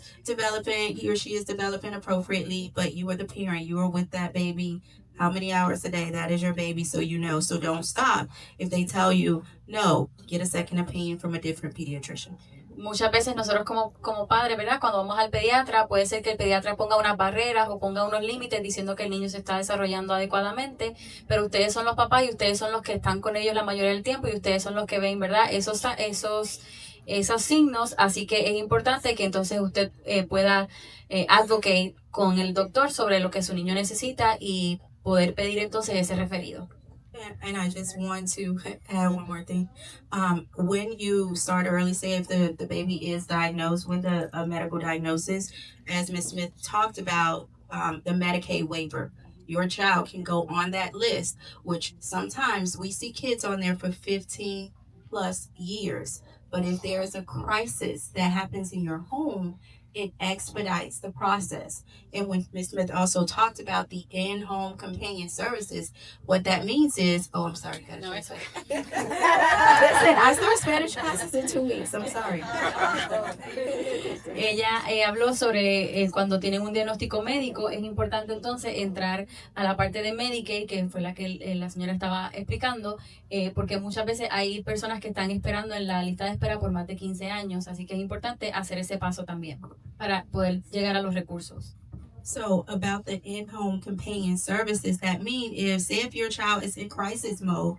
Speaker 4: or she is developing appropriately, but you are the parent, you are with that baby how many hours a day, that is your baby, so so don't stop. If they tell you, no, get a second opinion from a different pediatrician.
Speaker 5: Muchas veces nosotros como padres, ¿verdad?, cuando vamos al pediatra, puede ser que el pediatra ponga unas barreras o ponga unos límites diciendo que el niño se está desarrollando adecuadamente, pero ustedes son los papás y ustedes son los que están con ellos la mayoría del tiempo y ustedes son los que ven, ¿verdad?, esos signos, así que es importante que entonces usted pueda advocate con el doctor sobre lo que su niño necesita y poder pedir entonces ese referido.
Speaker 4: And I just want to add one more thing. When you start early, say if the baby is diagnosed with a medical diagnosis, as Ms. Smith talked about, the Medicaid waiver, your child can go on that list, which sometimes we see kids on there for 15 plus years. But if there is a crisis that happens in your home, it expedites the process. And when Ms. Smith also talked about the in-home companion services, what that means is, oh, I'm sorry. No, it's okay. Listen, I start Spanish classes in 2 weeks. I'm sorry.
Speaker 5: Ella habló sobre cuando tienen un diagnóstico médico, es importante entonces entrar a la parte de Medicaid, que fue la que la señora estaba explicando, porque muchas veces hay personas que están esperando en la lista de espera por más de 15 años, así que es importante hacer ese paso también para poder llegar a los recursos.
Speaker 4: So about the in-home companion services, that mean is if your child is in crisis mode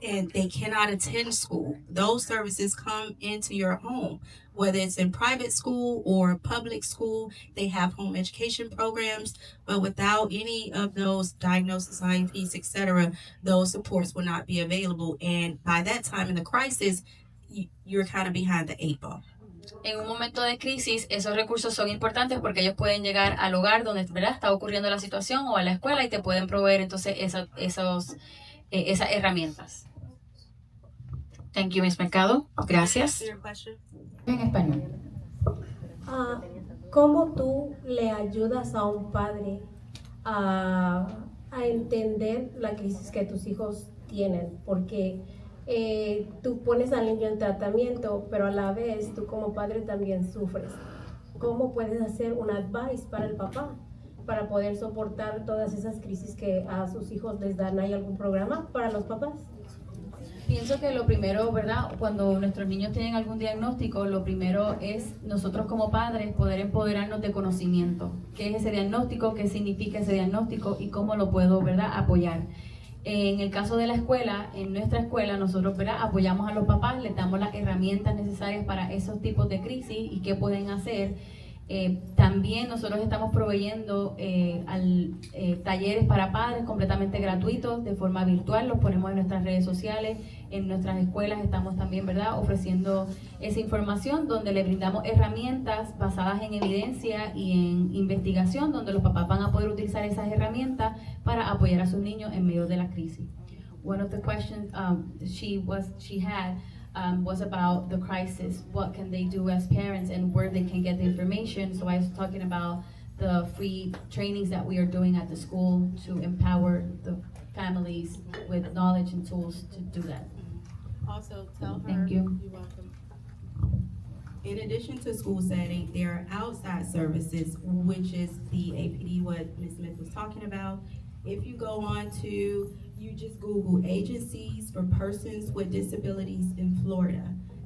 Speaker 4: and they cannot attend school, those services come into your home, whether it's in private school or public school. They have home education programs, but without any of those diagnosis, IEPs, etc., those supports will not be available. And by that time in the crisis, you're kind of behind the 8 ball.
Speaker 5: En un momento de crisis, esos recursos son importantes porque ellos pueden llegar al hogar donde, ¿verdad?, está ocurriendo la situación o a la escuela y te pueden proveer entonces esas herramientas.
Speaker 1: Thank you, Ms. Mercado. Gracias. En español.
Speaker 12: ¿Cómo tú le ayudas a un padre a entender la crisis que tus hijos tienen? Porque tú pones al niño en tratamiento, pero a la vez tú como padre también sufres. ¿Cómo puedes hacer un advice para el papá para poder soportar todas esas crisis que a sus hijos les dan? ¿Hay algún programa para los papás?
Speaker 5: Pienso que lo primero, ¿verdad?, cuando nuestros niños tienen algún diagnóstico, lo primero es nosotros como padres poder empoderarnos de conocimiento. ¿Qué es ese diagnóstico? ¿Qué significa ese diagnóstico? ¿Y cómo lo puedo, ¿verdad?, apoyar? En el caso de la escuela, en nuestra escuela, nosotros, ¿verdad?, apoyamos a los papás, les damos las herramientas necesarias para esos tipos de crisis y qué pueden hacer. También nosotros estamos proveyendo talleres para padres completamente gratuitos de forma virtual, los ponemos en nuestras redes sociales, en nuestras escuelas estamos también, ¿verdad?, ofreciendo esa información donde le brindamos herramientas basadas en evidencia y en investigación, donde los papás van a poder utilizar esas herramientas para apoyar a sus niños en medio de la crisis. One of the questions she had was about the crisis. What can they do as parents and where they can get the information? So I was talking about the free trainings that we are doing at the school to empower the families with knowledge and tools to do that.
Speaker 4: Also tell her,
Speaker 5: Thank you.
Speaker 4: You're welcome. In addition to school setting, there are outside services, which is the APD, what Ms. Smith was talking about. If you go on to, you just Google agencies for persons with disabilities in Florida.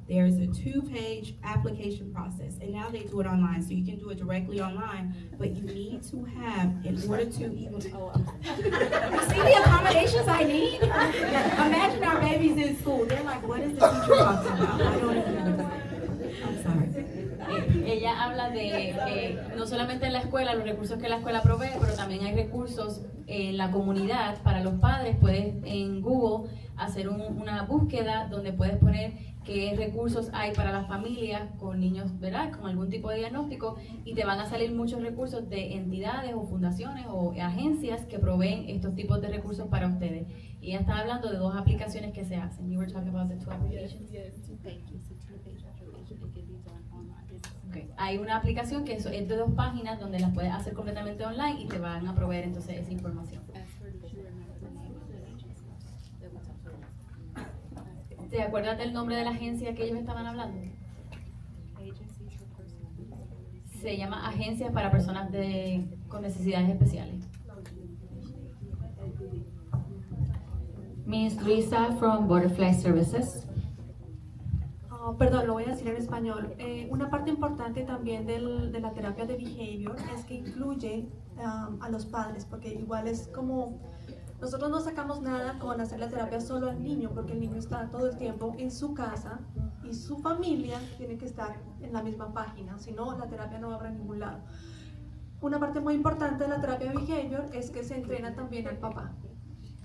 Speaker 4: There's a 2-page application process, and now they do it online, so you can do it directly online, but you need to have, in order to even, you see the accommodations I need? Imagine our babies in school, they're like, what is the teacher talking about? I don't even know. I'm sorry.
Speaker 5: Ella habla de no solamente en la escuela, los recursos que la escuela provee, pero también hay recursos en la comunidad para los padres. Puedes en Google hacer una búsqueda donde puedes poner qué recursos hay para las familias con niños, ¿verdad?, con algún tipo de diagnóstico, y te van a salir muchos recursos de entidades o fundaciones o agencias que proveen estos tipos de recursos para ustedes. Y ella está hablando de 2 aplicaciones que se hacen. You were talking about the 2 applications?
Speaker 4: Yes, 2 pages, a 2-page application that can be done online.
Speaker 5: Okay. Hay una aplicación que es de 2 páginas donde las puedes hacer completamente online y te van a proveer entonces esa información. ¿Te acuerdas del nombre de la agencia que ellos estaban hablando? Se llama Agencias para Personas con Necesidades Especiales.
Speaker 1: Miss Luisa from Butterfly Services.
Speaker 13: Perdón, lo voy a decir en español. Una parte importante también de la terapia de behavior es que incluye a los padres, porque igual es como, nosotros no sacamos nada con hacer la terapia solo al niño, porque el niño está todo el tiempo en su casa y su familia tiene que estar en la misma página, si no la terapia no va a ningún lado. Una parte muy importante de la terapia de behavior es que se entrena también al papá.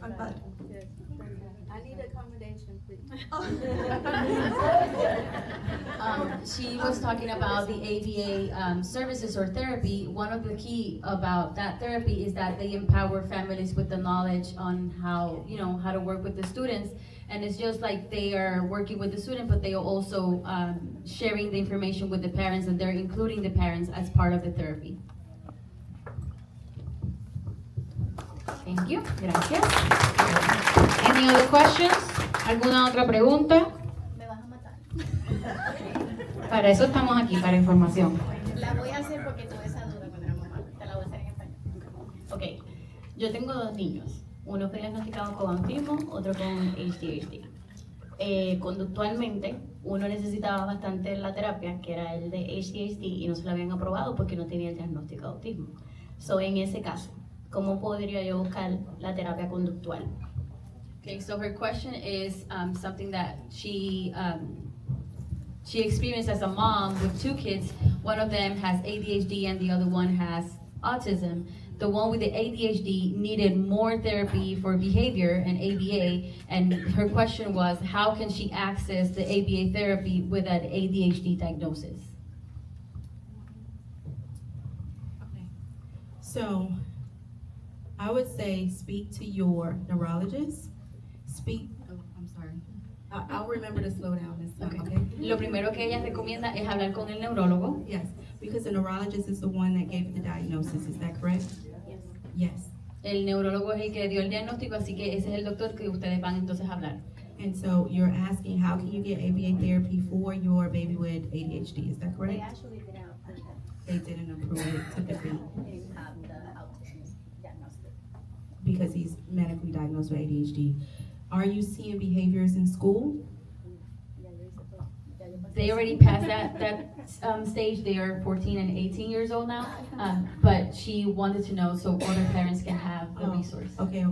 Speaker 13: al padre.
Speaker 3: I need accommodation, please.
Speaker 5: She was talking about the ABA services or therapy. One of the key about that therapy is that they empower families with the knowledge on how, how to work with the students. And it's just like they are working with the student, but they are also sharing the information with the parents, and they're including the parents as part of the therapy. Thank you. Gracias.
Speaker 1: Any other questions? ¿Alguna otra pregunta?
Speaker 11: Me vas a matar.
Speaker 1: Para eso estamos aquí, para información.
Speaker 11: La voy a hacer porque tuve esa duda cuando era mamá. Te la voy a hacer en español.
Speaker 5: Ok, yo tengo 2 niños. Uno fue diagnosticado con autismo, otro con ADHD. Conductualmente, uno necesitaba bastante la terapia, que era el de ADHD, y no se lo habían aprobado porque no tenía el diagnóstico de autismo. So, en ese caso, ¿cómo podría yo buscar la terapia conductual? Okay, so her question is something that she experienced as a mom with 2 kids. One of them has ADHD and the other one has autism. The one with the ADHD needed more therapy for behavior and ABA, and her question was, how can she access the ABA therapy with an ADHD diagnosis?
Speaker 4: Okay. So, I would say speak to your neurologist. I'm sorry. I'll remember to slow down this time, okay?
Speaker 5: Lo primero que ella recomienda es hablar con el neurólogo.
Speaker 4: Yes, because the neurologist is the one that gave the diagnosis, is that correct? Yes.
Speaker 5: El neurólogo es el que dio el diagnóstico, así que ese es el doctor que ustedes van entonces a hablar.
Speaker 4: And so you're asking, how can you get ABA therapy for your baby with ADHD, is that correct?
Speaker 11: They actually didn't approve it.
Speaker 4: They didn't approve it typically
Speaker 11: They didn't have the autism diagnostic.
Speaker 4: because he's medically diagnosed with ADHD. Are you seeing behaviors in school?
Speaker 5: They already passed that stage. They are 14 and 18 years old now, but she wanted to know so other parents can have the resource.
Speaker 4: Okay.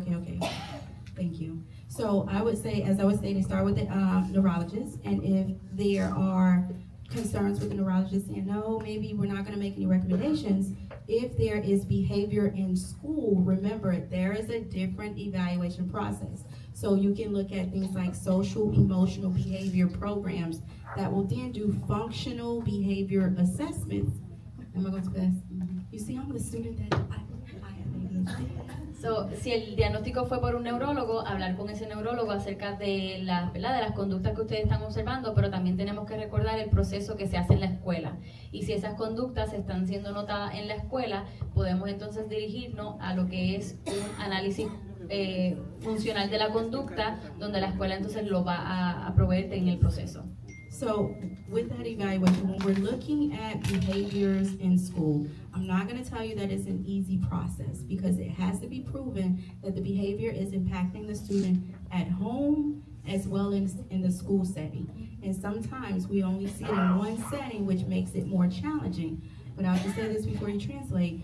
Speaker 4: Thank you. So I would say, as I was saying, start with the neurologist, and if there are concerns with the neurologist saying, no, maybe we're not going to make any recommendations, if there is behavior in school, remember, there is a different evaluation process. So you can look at things like social emotional behavior programs that will then do functional behavior assessments. Am I going too fast? You see, I'm the student that I have ADHD.
Speaker 5: So, si el diagnóstico fue por un neurólogo, hablar con ese neurólogo acerca de las conductas que ustedes están observando, pero también tenemos que recordar el proceso que se hace en la escuela. Y si esas conductas están siendo notadas en la escuela, podemos entonces dirigirnos a lo que es un análisis funcional de la conducta, donde la escuela entonces lo va a proveer en el proceso.
Speaker 4: So with that evaluation, when we're looking at behaviors in school, I'm not going to tell you that it's an easy process because it has to be proven that the behavior is impacting the student at home as well as in the school setting. And sometimes we only see it in one setting, which makes it more challenging. But I'll just say this before you translate.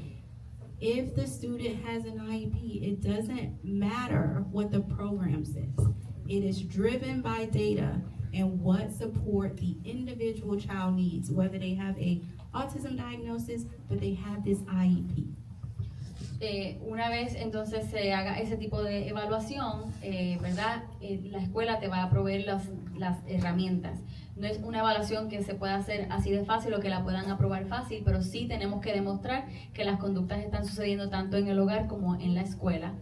Speaker 4: If the student has an IEP, it doesn't matter what the program says. It is driven by data and what support the individual child needs, whether they have a autism diagnosis, but they have this IEP.
Speaker 5: Una vez entonces se haga ese tipo de evaluación, ¿verdad? La escuela te va a proveer las herramientas. No es una evaluación que se pueda hacer así de fácil o que la puedan aprobar fácil, pero sí tenemos que demostrar que las conductas están sucediendo tanto en el hogar como en la escuela.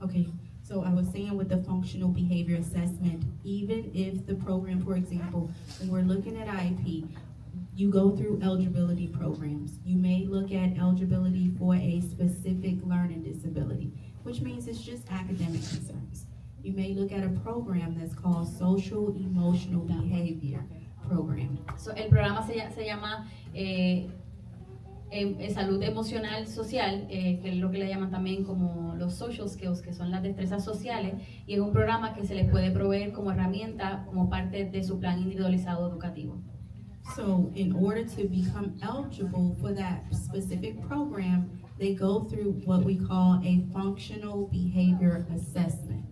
Speaker 4: Okay, so I was saying with the functional behavior assessment, even if the program, for example, when we're looking at IEP, you go through eligibility programs. You may look at eligibility for a specific learning disability, which means it's just academic concerns. You may look at a program that's called social emotional behavior program.
Speaker 5: So, el programa se llama salud emocional social, que es lo que le llaman también como los social skills, que son las destrezas sociales, y es un programa que se les puede proveer como herramienta, como parte de su plan individualizado educativo.
Speaker 4: So in order to become eligible for that specific program, they go through what we call a functional behavior assessment.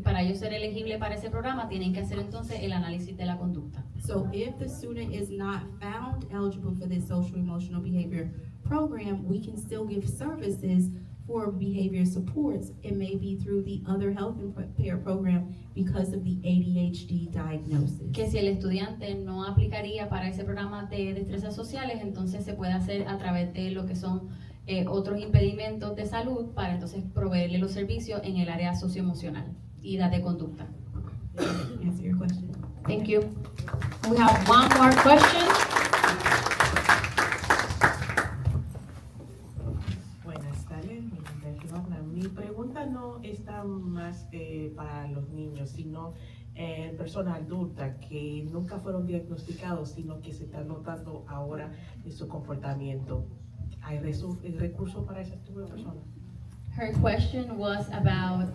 Speaker 5: Y para ellos ser elegible para ese programa, tienen que hacer entonces el análisis de la conducta.
Speaker 4: So if the student is not found eligible for this social emotional behavior program, we can still give services for behavior supports. It may be through the other health care program because of the ADHD diagnosis.
Speaker 5: Que si el estudiante no aplicaría para ese programa de destrezas sociales, entonces se puede hacer a través de lo que son otros impedimentos de salud para entonces proveerle los servicios en el área socioemocional y la de conducta.
Speaker 4: Answer your question.
Speaker 1: Thank you. We have one more question.
Speaker 14: Buenas tardes, mi nombre es Joana. Mi pregunta no está más para los niños, sino en personas adultas que nunca fueron diagnosticados, sino que se están notando ahora en su comportamiento. ¿Hay recursos para ese tipo de personas?
Speaker 5: Her question was about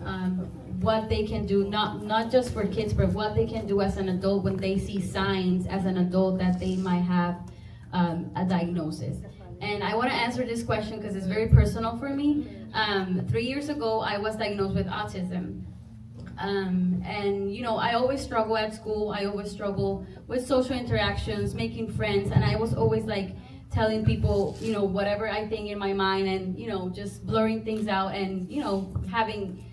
Speaker 5: what they can do, not just for kids, but what they can do as an adult when they see signs as an adult that they might have a diagnosis. And I want to answer this question because it's very personal for me. 3 years ago, I was diagnosed with autism. And you know, I always struggle at school. I always struggle with social interactions, making friends, and I was always like telling people, you know, whatever I think in my mind, and you know, just blurring things out, and you know, having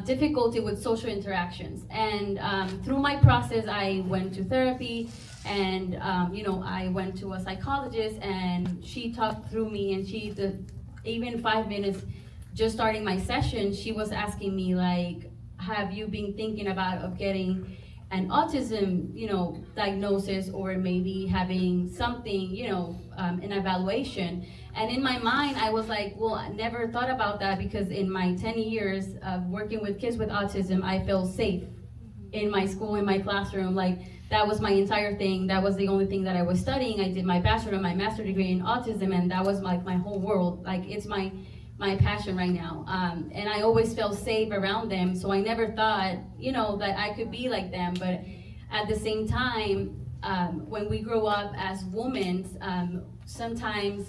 Speaker 5: difficulty with social interactions. And through my process, I went to therapy, and you know, I went to a psychologist, and she talked through me, and she did, even 5 minutes just starting my session, she was asking me like, have you been thinking about of getting an autism, you know, diagnosis, or maybe having something, you know, an evaluation? And in my mind, I was like, well, I never thought about that, because in my 10 years of working with kids with autism, I felt safe in my school, in my classroom. Like, that was my entire thing. That was the only thing that I was studying. I did my bachelor and my master's degree in autism, and that was like my whole world. Like, it's my passion right now. And I always felt safe around them, so I never thought, you know, that I could be like them. But at the same time, when we grow up as women, sometimes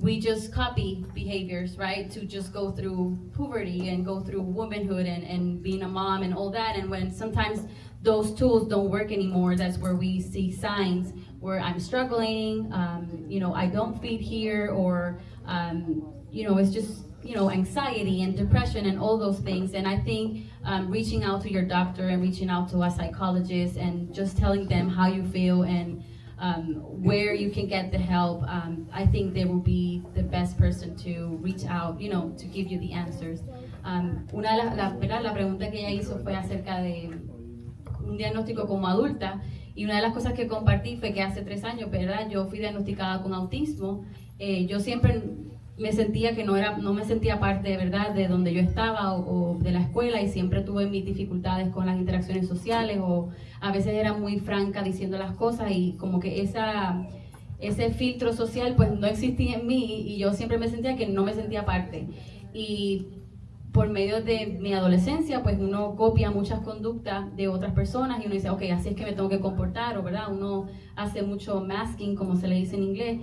Speaker 5: we just copy behaviors, right? To just go through puberty and go through womanhood and being a mom and all that. And when sometimes those tools don't work anymore, that's where we see signs where I'm struggling, you know, I don't fit here, or you know, it's just, you know, anxiety and depression and all those things. And I think reaching out to your doctor and reaching out to a psychologist and just telling them how you feel and where you can get the help, I think they will be the best person to reach out, you know, to give you the answers. Una de la pregunta que ella hizo fue acerca de un diagnóstico como adulta, y una de las cosas que compartí fue que hace 3 años, ¿verdad? Yo fui diagnosticada con autismo. Yo siempre me sentía que no me sentía parte, ¿verdad?, de donde yo estaba o de la escuela, y siempre tuve mis dificultades con las interacciones sociales, o a veces era muy franca diciendo las cosas, y como que ese filtro social pues no existía en mí, y yo siempre me sentía que no me sentía parte. Y por medio de mi adolescencia, pues uno copia muchas conductas de otras personas y uno dice, ok, así es que me tengo que comportar, o ¿verdad? Uno hace mucho masking, como se le dice en inglés,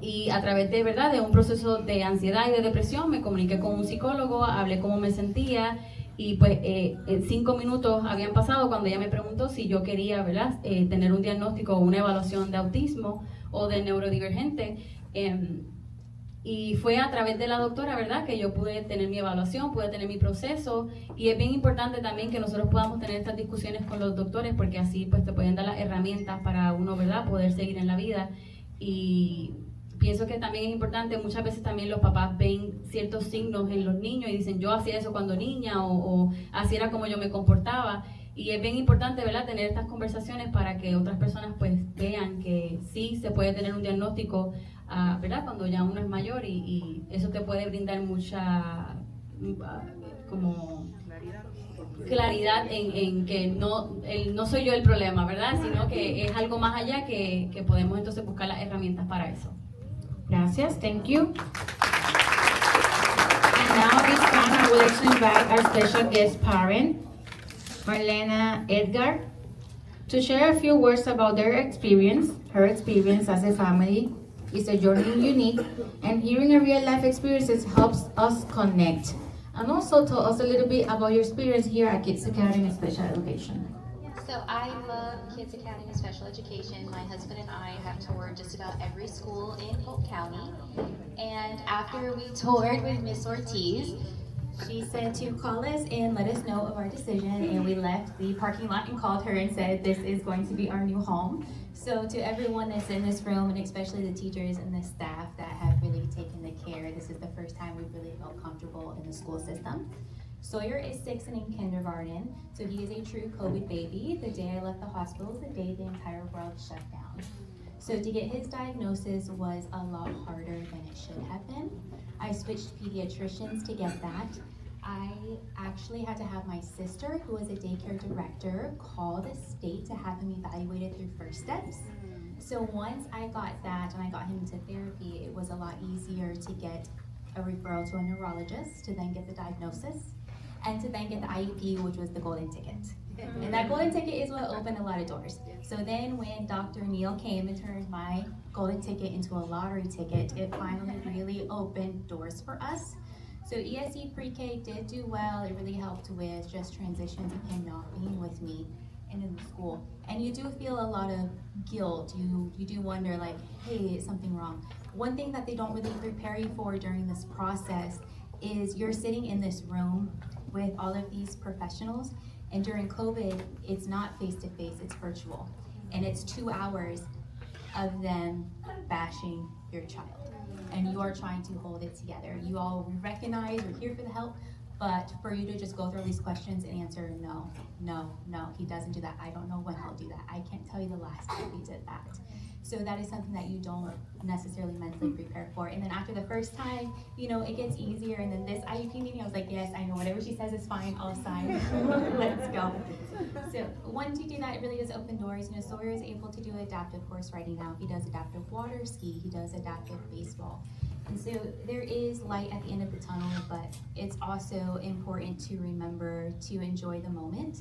Speaker 5: y a través de, ¿verdad?, de un proceso de ansiedad y de depresión, me comuniqué con un psicólogo, hablé cómo me sentía, y pues en 5 minutos habían pasado cuando ella me preguntó si yo quería, ¿verdad?, tener un diagnóstico o una evaluación de autismo o de neurodivergente. Y fue a través de la doctora, ¿verdad?, que yo pude tener mi evaluación, pude tener mi proceso. Y es bien importante también que nosotros podamos tener estas discusiones con los doctores, porque así pues te pueden dar las herramientas para uno, ¿verdad?, poder seguir en la vida. Y pienso que también es importante, muchas veces también los papás ven ciertos signos en los niños y dicen, yo hacía eso cuando niña, o así era como yo me comportaba. Y es bien importante, ¿verdad?, tener estas conversaciones para que otras personas pues vean que sí se puede tener un diagnóstico, ¿verdad?, cuando ya uno es mayor, y eso te puede brindar mucha como claridad en que no soy yo el problema, ¿verdad?, sino que es algo más allá, que podemos entonces buscar las herramientas para eso.
Speaker 1: Gracias, thank you. And now at this time, I would like to invite our special guest parent, Marlena Edgar, to share a few words about her experience as a family. Is a journey unique, and hearing a real life experiences helps us connect. and also tell us a little bit about your experience here at Kids Academy Special Education.
Speaker 15: So I love Kids Academy Special Education. My husband and I have toured just about every school in Polk County. And after we toured with Miss Ortiz, she said to call us and let us know of our decision. And we left the parking lot and called her and said, this is going to be our new home. So to everyone that's in this room, and especially the teachers and the staff that have really taken the care, this is the first time we've really felt comfortable in the school system. Sawyer is 6 and in kindergarten, so he is a true COVID baby. The day I left the hospital is the day the entire world shut down. So to get his diagnosis was a lot harder than it should have been. I switched pediatricians to get that. I actually had to have my sister, who was a daycare director, call the state to have him evaluated through First Steps. So once I got that and I got him into therapy, it was a lot easier to get a referral to a neurologist, to then get the diagnosis, and to then get the IEP, which was the golden ticket. And that golden ticket is what opened a lot of doors. So then when Dr. Neal came and turned my golden ticket into a lottery ticket, it finally really opened doors for us. So ESE pre-K did do well. It really helped with just transitions of him not being with me and in the school. And you do feel a lot of guilt. You do wonder like, hey, is something wrong? One thing that they don't really prepare you for during this process is you're sitting in this room with all of these professionals, and during COVID, it's not face-to-face, it's virtual. And it's 2 hours of them bashing your child. And you are trying to hold it together. You all recognize, we're here for the help, but for you to just go through all these questions and answer, no, no, no, he doesn't do that. I don't know when he'll do that. I can't tell you the last time he did that. So that is something that you don't necessarily mentally prepare for. And then after the first time, you know, it gets easier. And then this IUP meeting, I was like, yes, I know, whatever she says is fine, I'll sign. Let's go. So once you do that, it really does open doors. You know, Sawyer is able to do adaptive horse riding now. He does adaptive water ski, he does adaptive baseball. And so there is light at the end of the tunnel, but it's also important to remember to enjoy the moment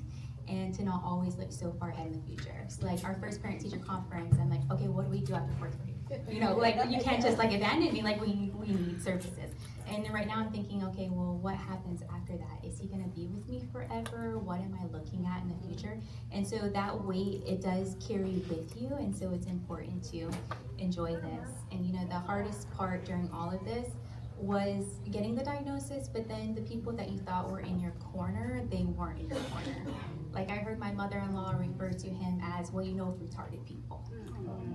Speaker 15: and to not always look so far ahead in the future. So like our first parent-teacher conference, I'm like, okay, what do we do after 4th grade? You know, like you can't just like abandon me, like we need services. And right now I'm thinking, okay, well, what happens after that? Is he gonna be with me forever? What am I looking at in the future? And so that weight, it does carry with you, and so it's important to enjoy this. And you know, the hardest part during all of this was getting the diagnosis, but then the people that you thought were in your corner, they weren't in your corner. Like I heard my mother-in-law refer to him as, well, you know, retarded people.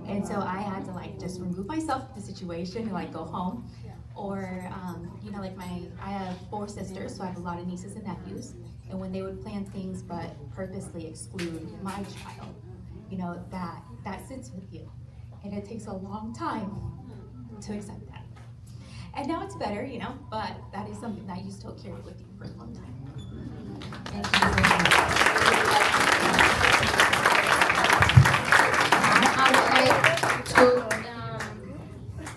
Speaker 15: And so I had to like just remove myself from the situation and like go home. Or, you know, like I have 4 sisters, so I have a lot of nieces and nephews. And when they would plan things but purposely exclude my child, you know, that sits with you. And it takes a long time to accept that. And now it's better, you know, but that is something that you still carry with you for a long time. Thank you so much.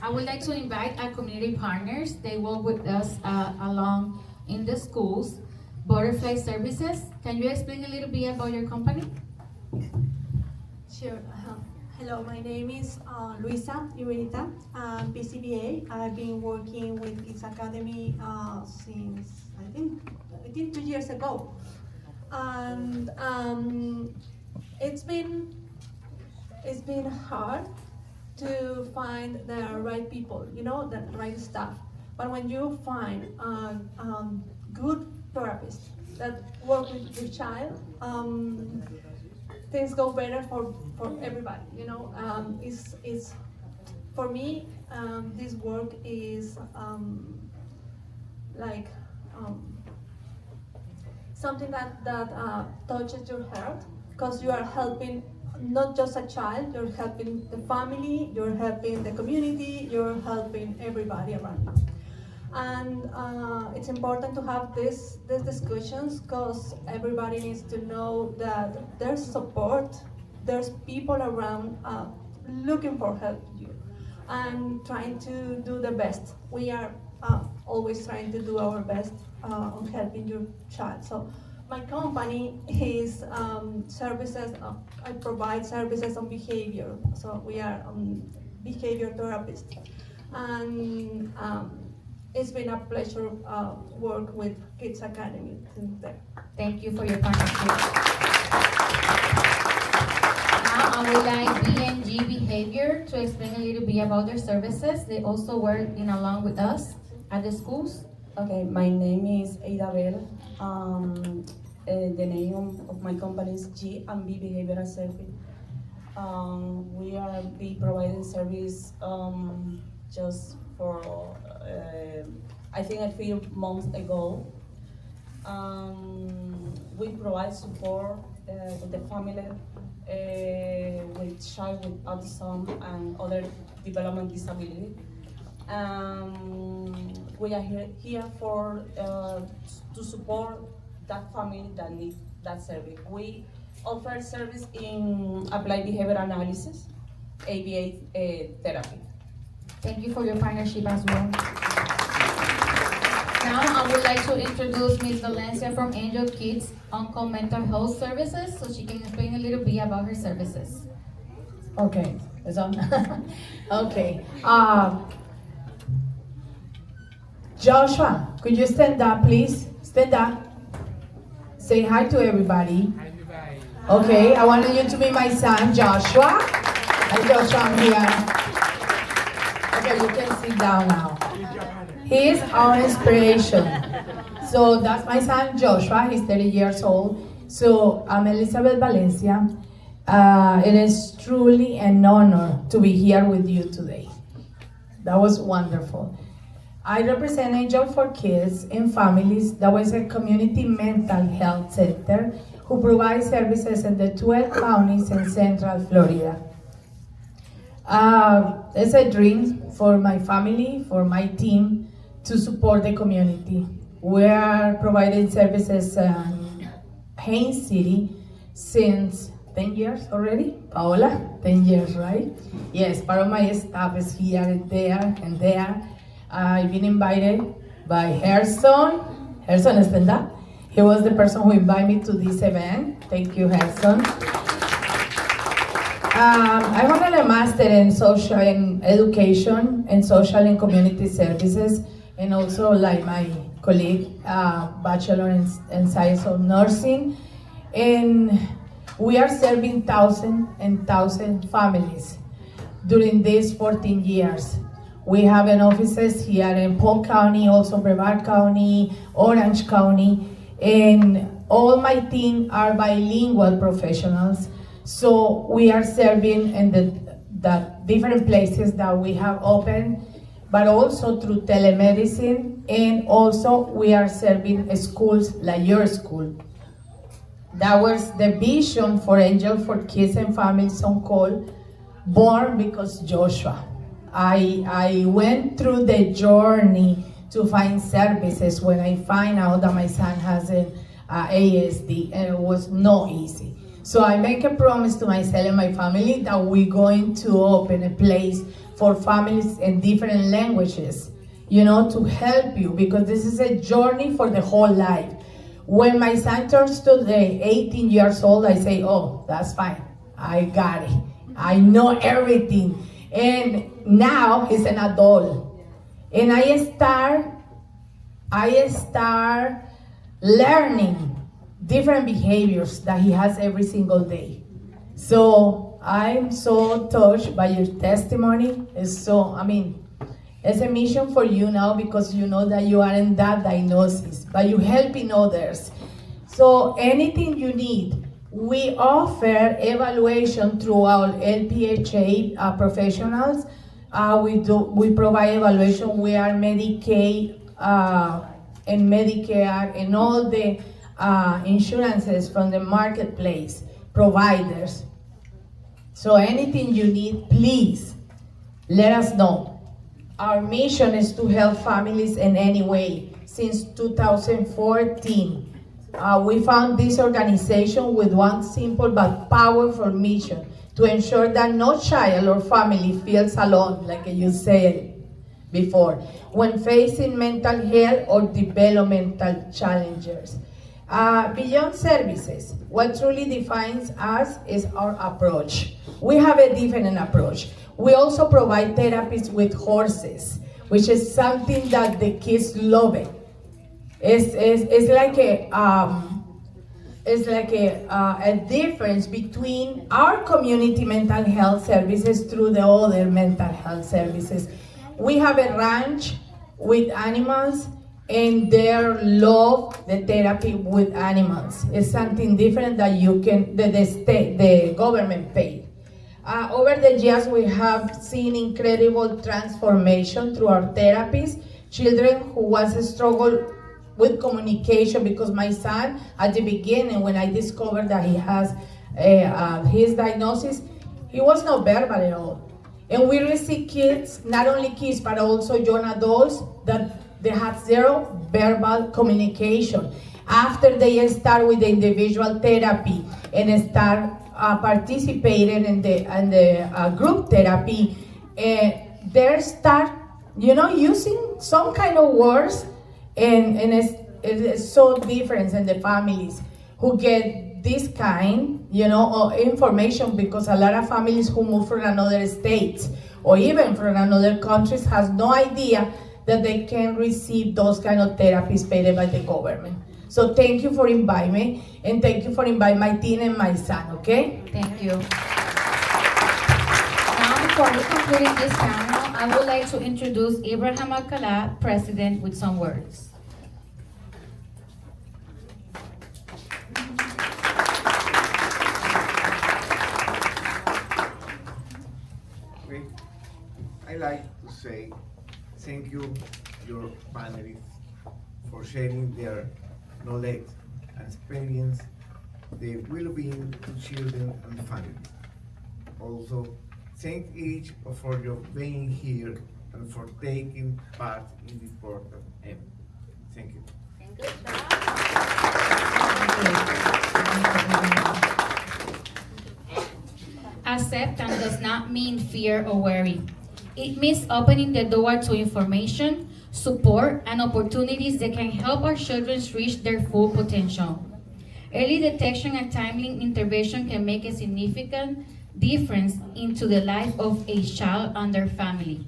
Speaker 1: I would like to invite our community partners. They work with us along in the schools. Butterfly Services. Can you explain a little bit about your company?
Speaker 13: Sure. Hello, my name is Luisa Irita. I'm PCBA. I've been working with Kids Academy since I think 2 years ago, and it's been hard to find the right people, you know, the right staff. But when you find good therapists that work with your child, things go better for everybody, you know. It's for me, this work is like something that touches your heart, because you are helping not just a child, you're helping the family, you're helping the community, you're helping everybody around you. And it's important to have these discussions, because everybody needs to know that there's support, there's people around looking for help you and trying to do the best. We are always trying to do our best on helping your child. So my company is services, I provide services on behavior. So we are behavior therapists. And
Speaker 12: it's been a pleasure work with Kids Academy since then.
Speaker 1: Thank you for your partnership. Now I would like BNG Behavior to explain a little bit about their services. They also work along with us at the schools.
Speaker 16: Okay, my name is Idabel. The name of my company is G&B Behavioral Service. We are providing service just for, I think a few months ago. We provide support with the family with child with autism and other developmental disability. We are here for to support that family that needs that service. We offer service in applied behavior analysis, ABA therapy.
Speaker 1: Thank you for your partnership as well. Now I would like to introduce Ms. Valencia from Angel Kids Uncle Mental Health Services so she can explain a little bit about her services.
Speaker 17: Okay, it's on. Okay. Joshua, could you stand up, please? Stand up. Say hi to everybody. Okay, I want you to be my son, Joshua. Hi, Joshua, I'm here. Okay, you can sit down now. He is our inspiration. So that's my son, Joshua. He's 30 years old. So I'm Elizabeth Valencia. It is truly an honor to be here with you today. That was wonderful. I represent Angel for Kids and Families. That was a community mental health center who provides services in the 12 counties in Central Florida. It's a dream for my family, for my team, to support the community. We are providing services in Haines City since 10 years already. Paola, 10 years, right? Yes, part of my staff is here and there and there. I've been invited by Harrison. Harrison, stand up. He was the person who invited me to this event. Thank you, Harrison. I have a master in social and education and social and community services, and also like my colleague, bachelor in science of nursing. And we are serving thousands and thousands families during these 14 years. We have an offices here in Polk County, also Brevard County, Orange County, and all my team are bilingual professionals. So we are serving in the different places that we have opened, but also through telemedicine, and also we are serving schools like your school. That was the vision for Angel for Kids and Families on Call, born because Joshua. I went through the journey to find services when I find out that my son has an ASD, and it was not easy. So I make a promise to myself and my family that we're going to open a place for families in different languages, to help you, because this is a journey for the whole life. When my son turns to the 18 years old, I say, oh, that's fine. I got it. I know everything. And now he's an adult. And I start learning different behaviors that he has every single day. So I'm so touched by your testimony. It's a mission for you now, because you know that you are in that diagnosis, but you're helping others. So anything you need, we offer evaluation through our LPHA professionals. We provide evaluation. We are Medicaid and Medicare and all the insurances from the marketplace providers. So anything you need, please let us know. Our mission is to help families in any way. Since 2014, we found this organization with one simple but powerful mission: to ensure that no child or family feels alone, like you said before, when facing mental health or developmental challenges. Beyond services, what truly defines us is our approach. We have a different approach. We also provide therapies with horses. which is something that the kids love it. It's like a difference between our community mental health services through the other mental health services. We have a ranch with animals, and they love the therapy with animals. It's something different that the government pay. Over the years, we have seen incredible transformation through our therapies. Children who was struggle with communication, because my son, at the beginning, when I discovered that he has his diagnosis, he was not verbal at all. And we receive kids, not only kids, but also young adults that they have zero verbal communication. After they start with the individual therapy and start participating in the group therapy, they start, using some kind of words, and it's so different in the families who get this kind, of information, because a lot of families who move from another state or even from another countries has no idea that they can receive those kind of therapies paid by the government. So thank you for inviting me, and thank you for inviting my teen and my son, okay?
Speaker 1: Thank you. Now, before we conclude this panel, I would like to introduce Ibrahim Alcala, President, with some words.
Speaker 18: I like to say thank you, your panelists, for sharing their knowledge and experience, the well-being to children and families. Also, thank each for your being here and for taking part in this important event. Thank you.
Speaker 1: Acceptance does not mean fear or worry. It means opening the door to information, support, and opportunities that can help our children reach their full potential. Early detection and timely intervention can make a significant difference into the life of a child and their family.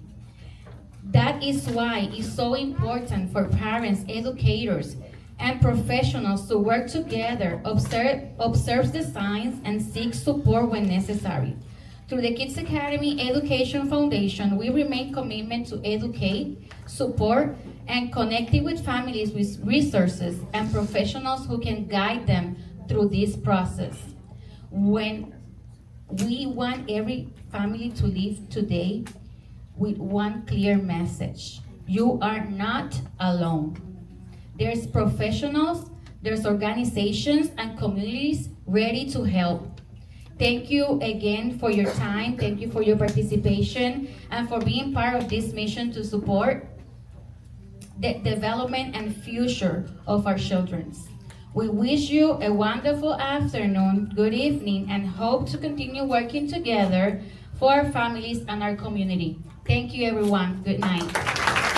Speaker 1: That is why it's so important for parents, educators, and professionals to work together, observe the signs, and seek support when necessary. Through the Kids Academy Education Foundation, we remain committed to educate, support, and connecting with families with resources and professionals who can guide them through this process. When we want every family to live today with one clear message: you are not alone. There's professionals, there's organizations and communities ready to help. Thank you again for your time. Thank you for your participation and for being part of this mission to support the development and future of our children. We wish you a wonderful afternoon, good evening, and hope to continue working together for our families and our community. Thank you, everyone. Good night.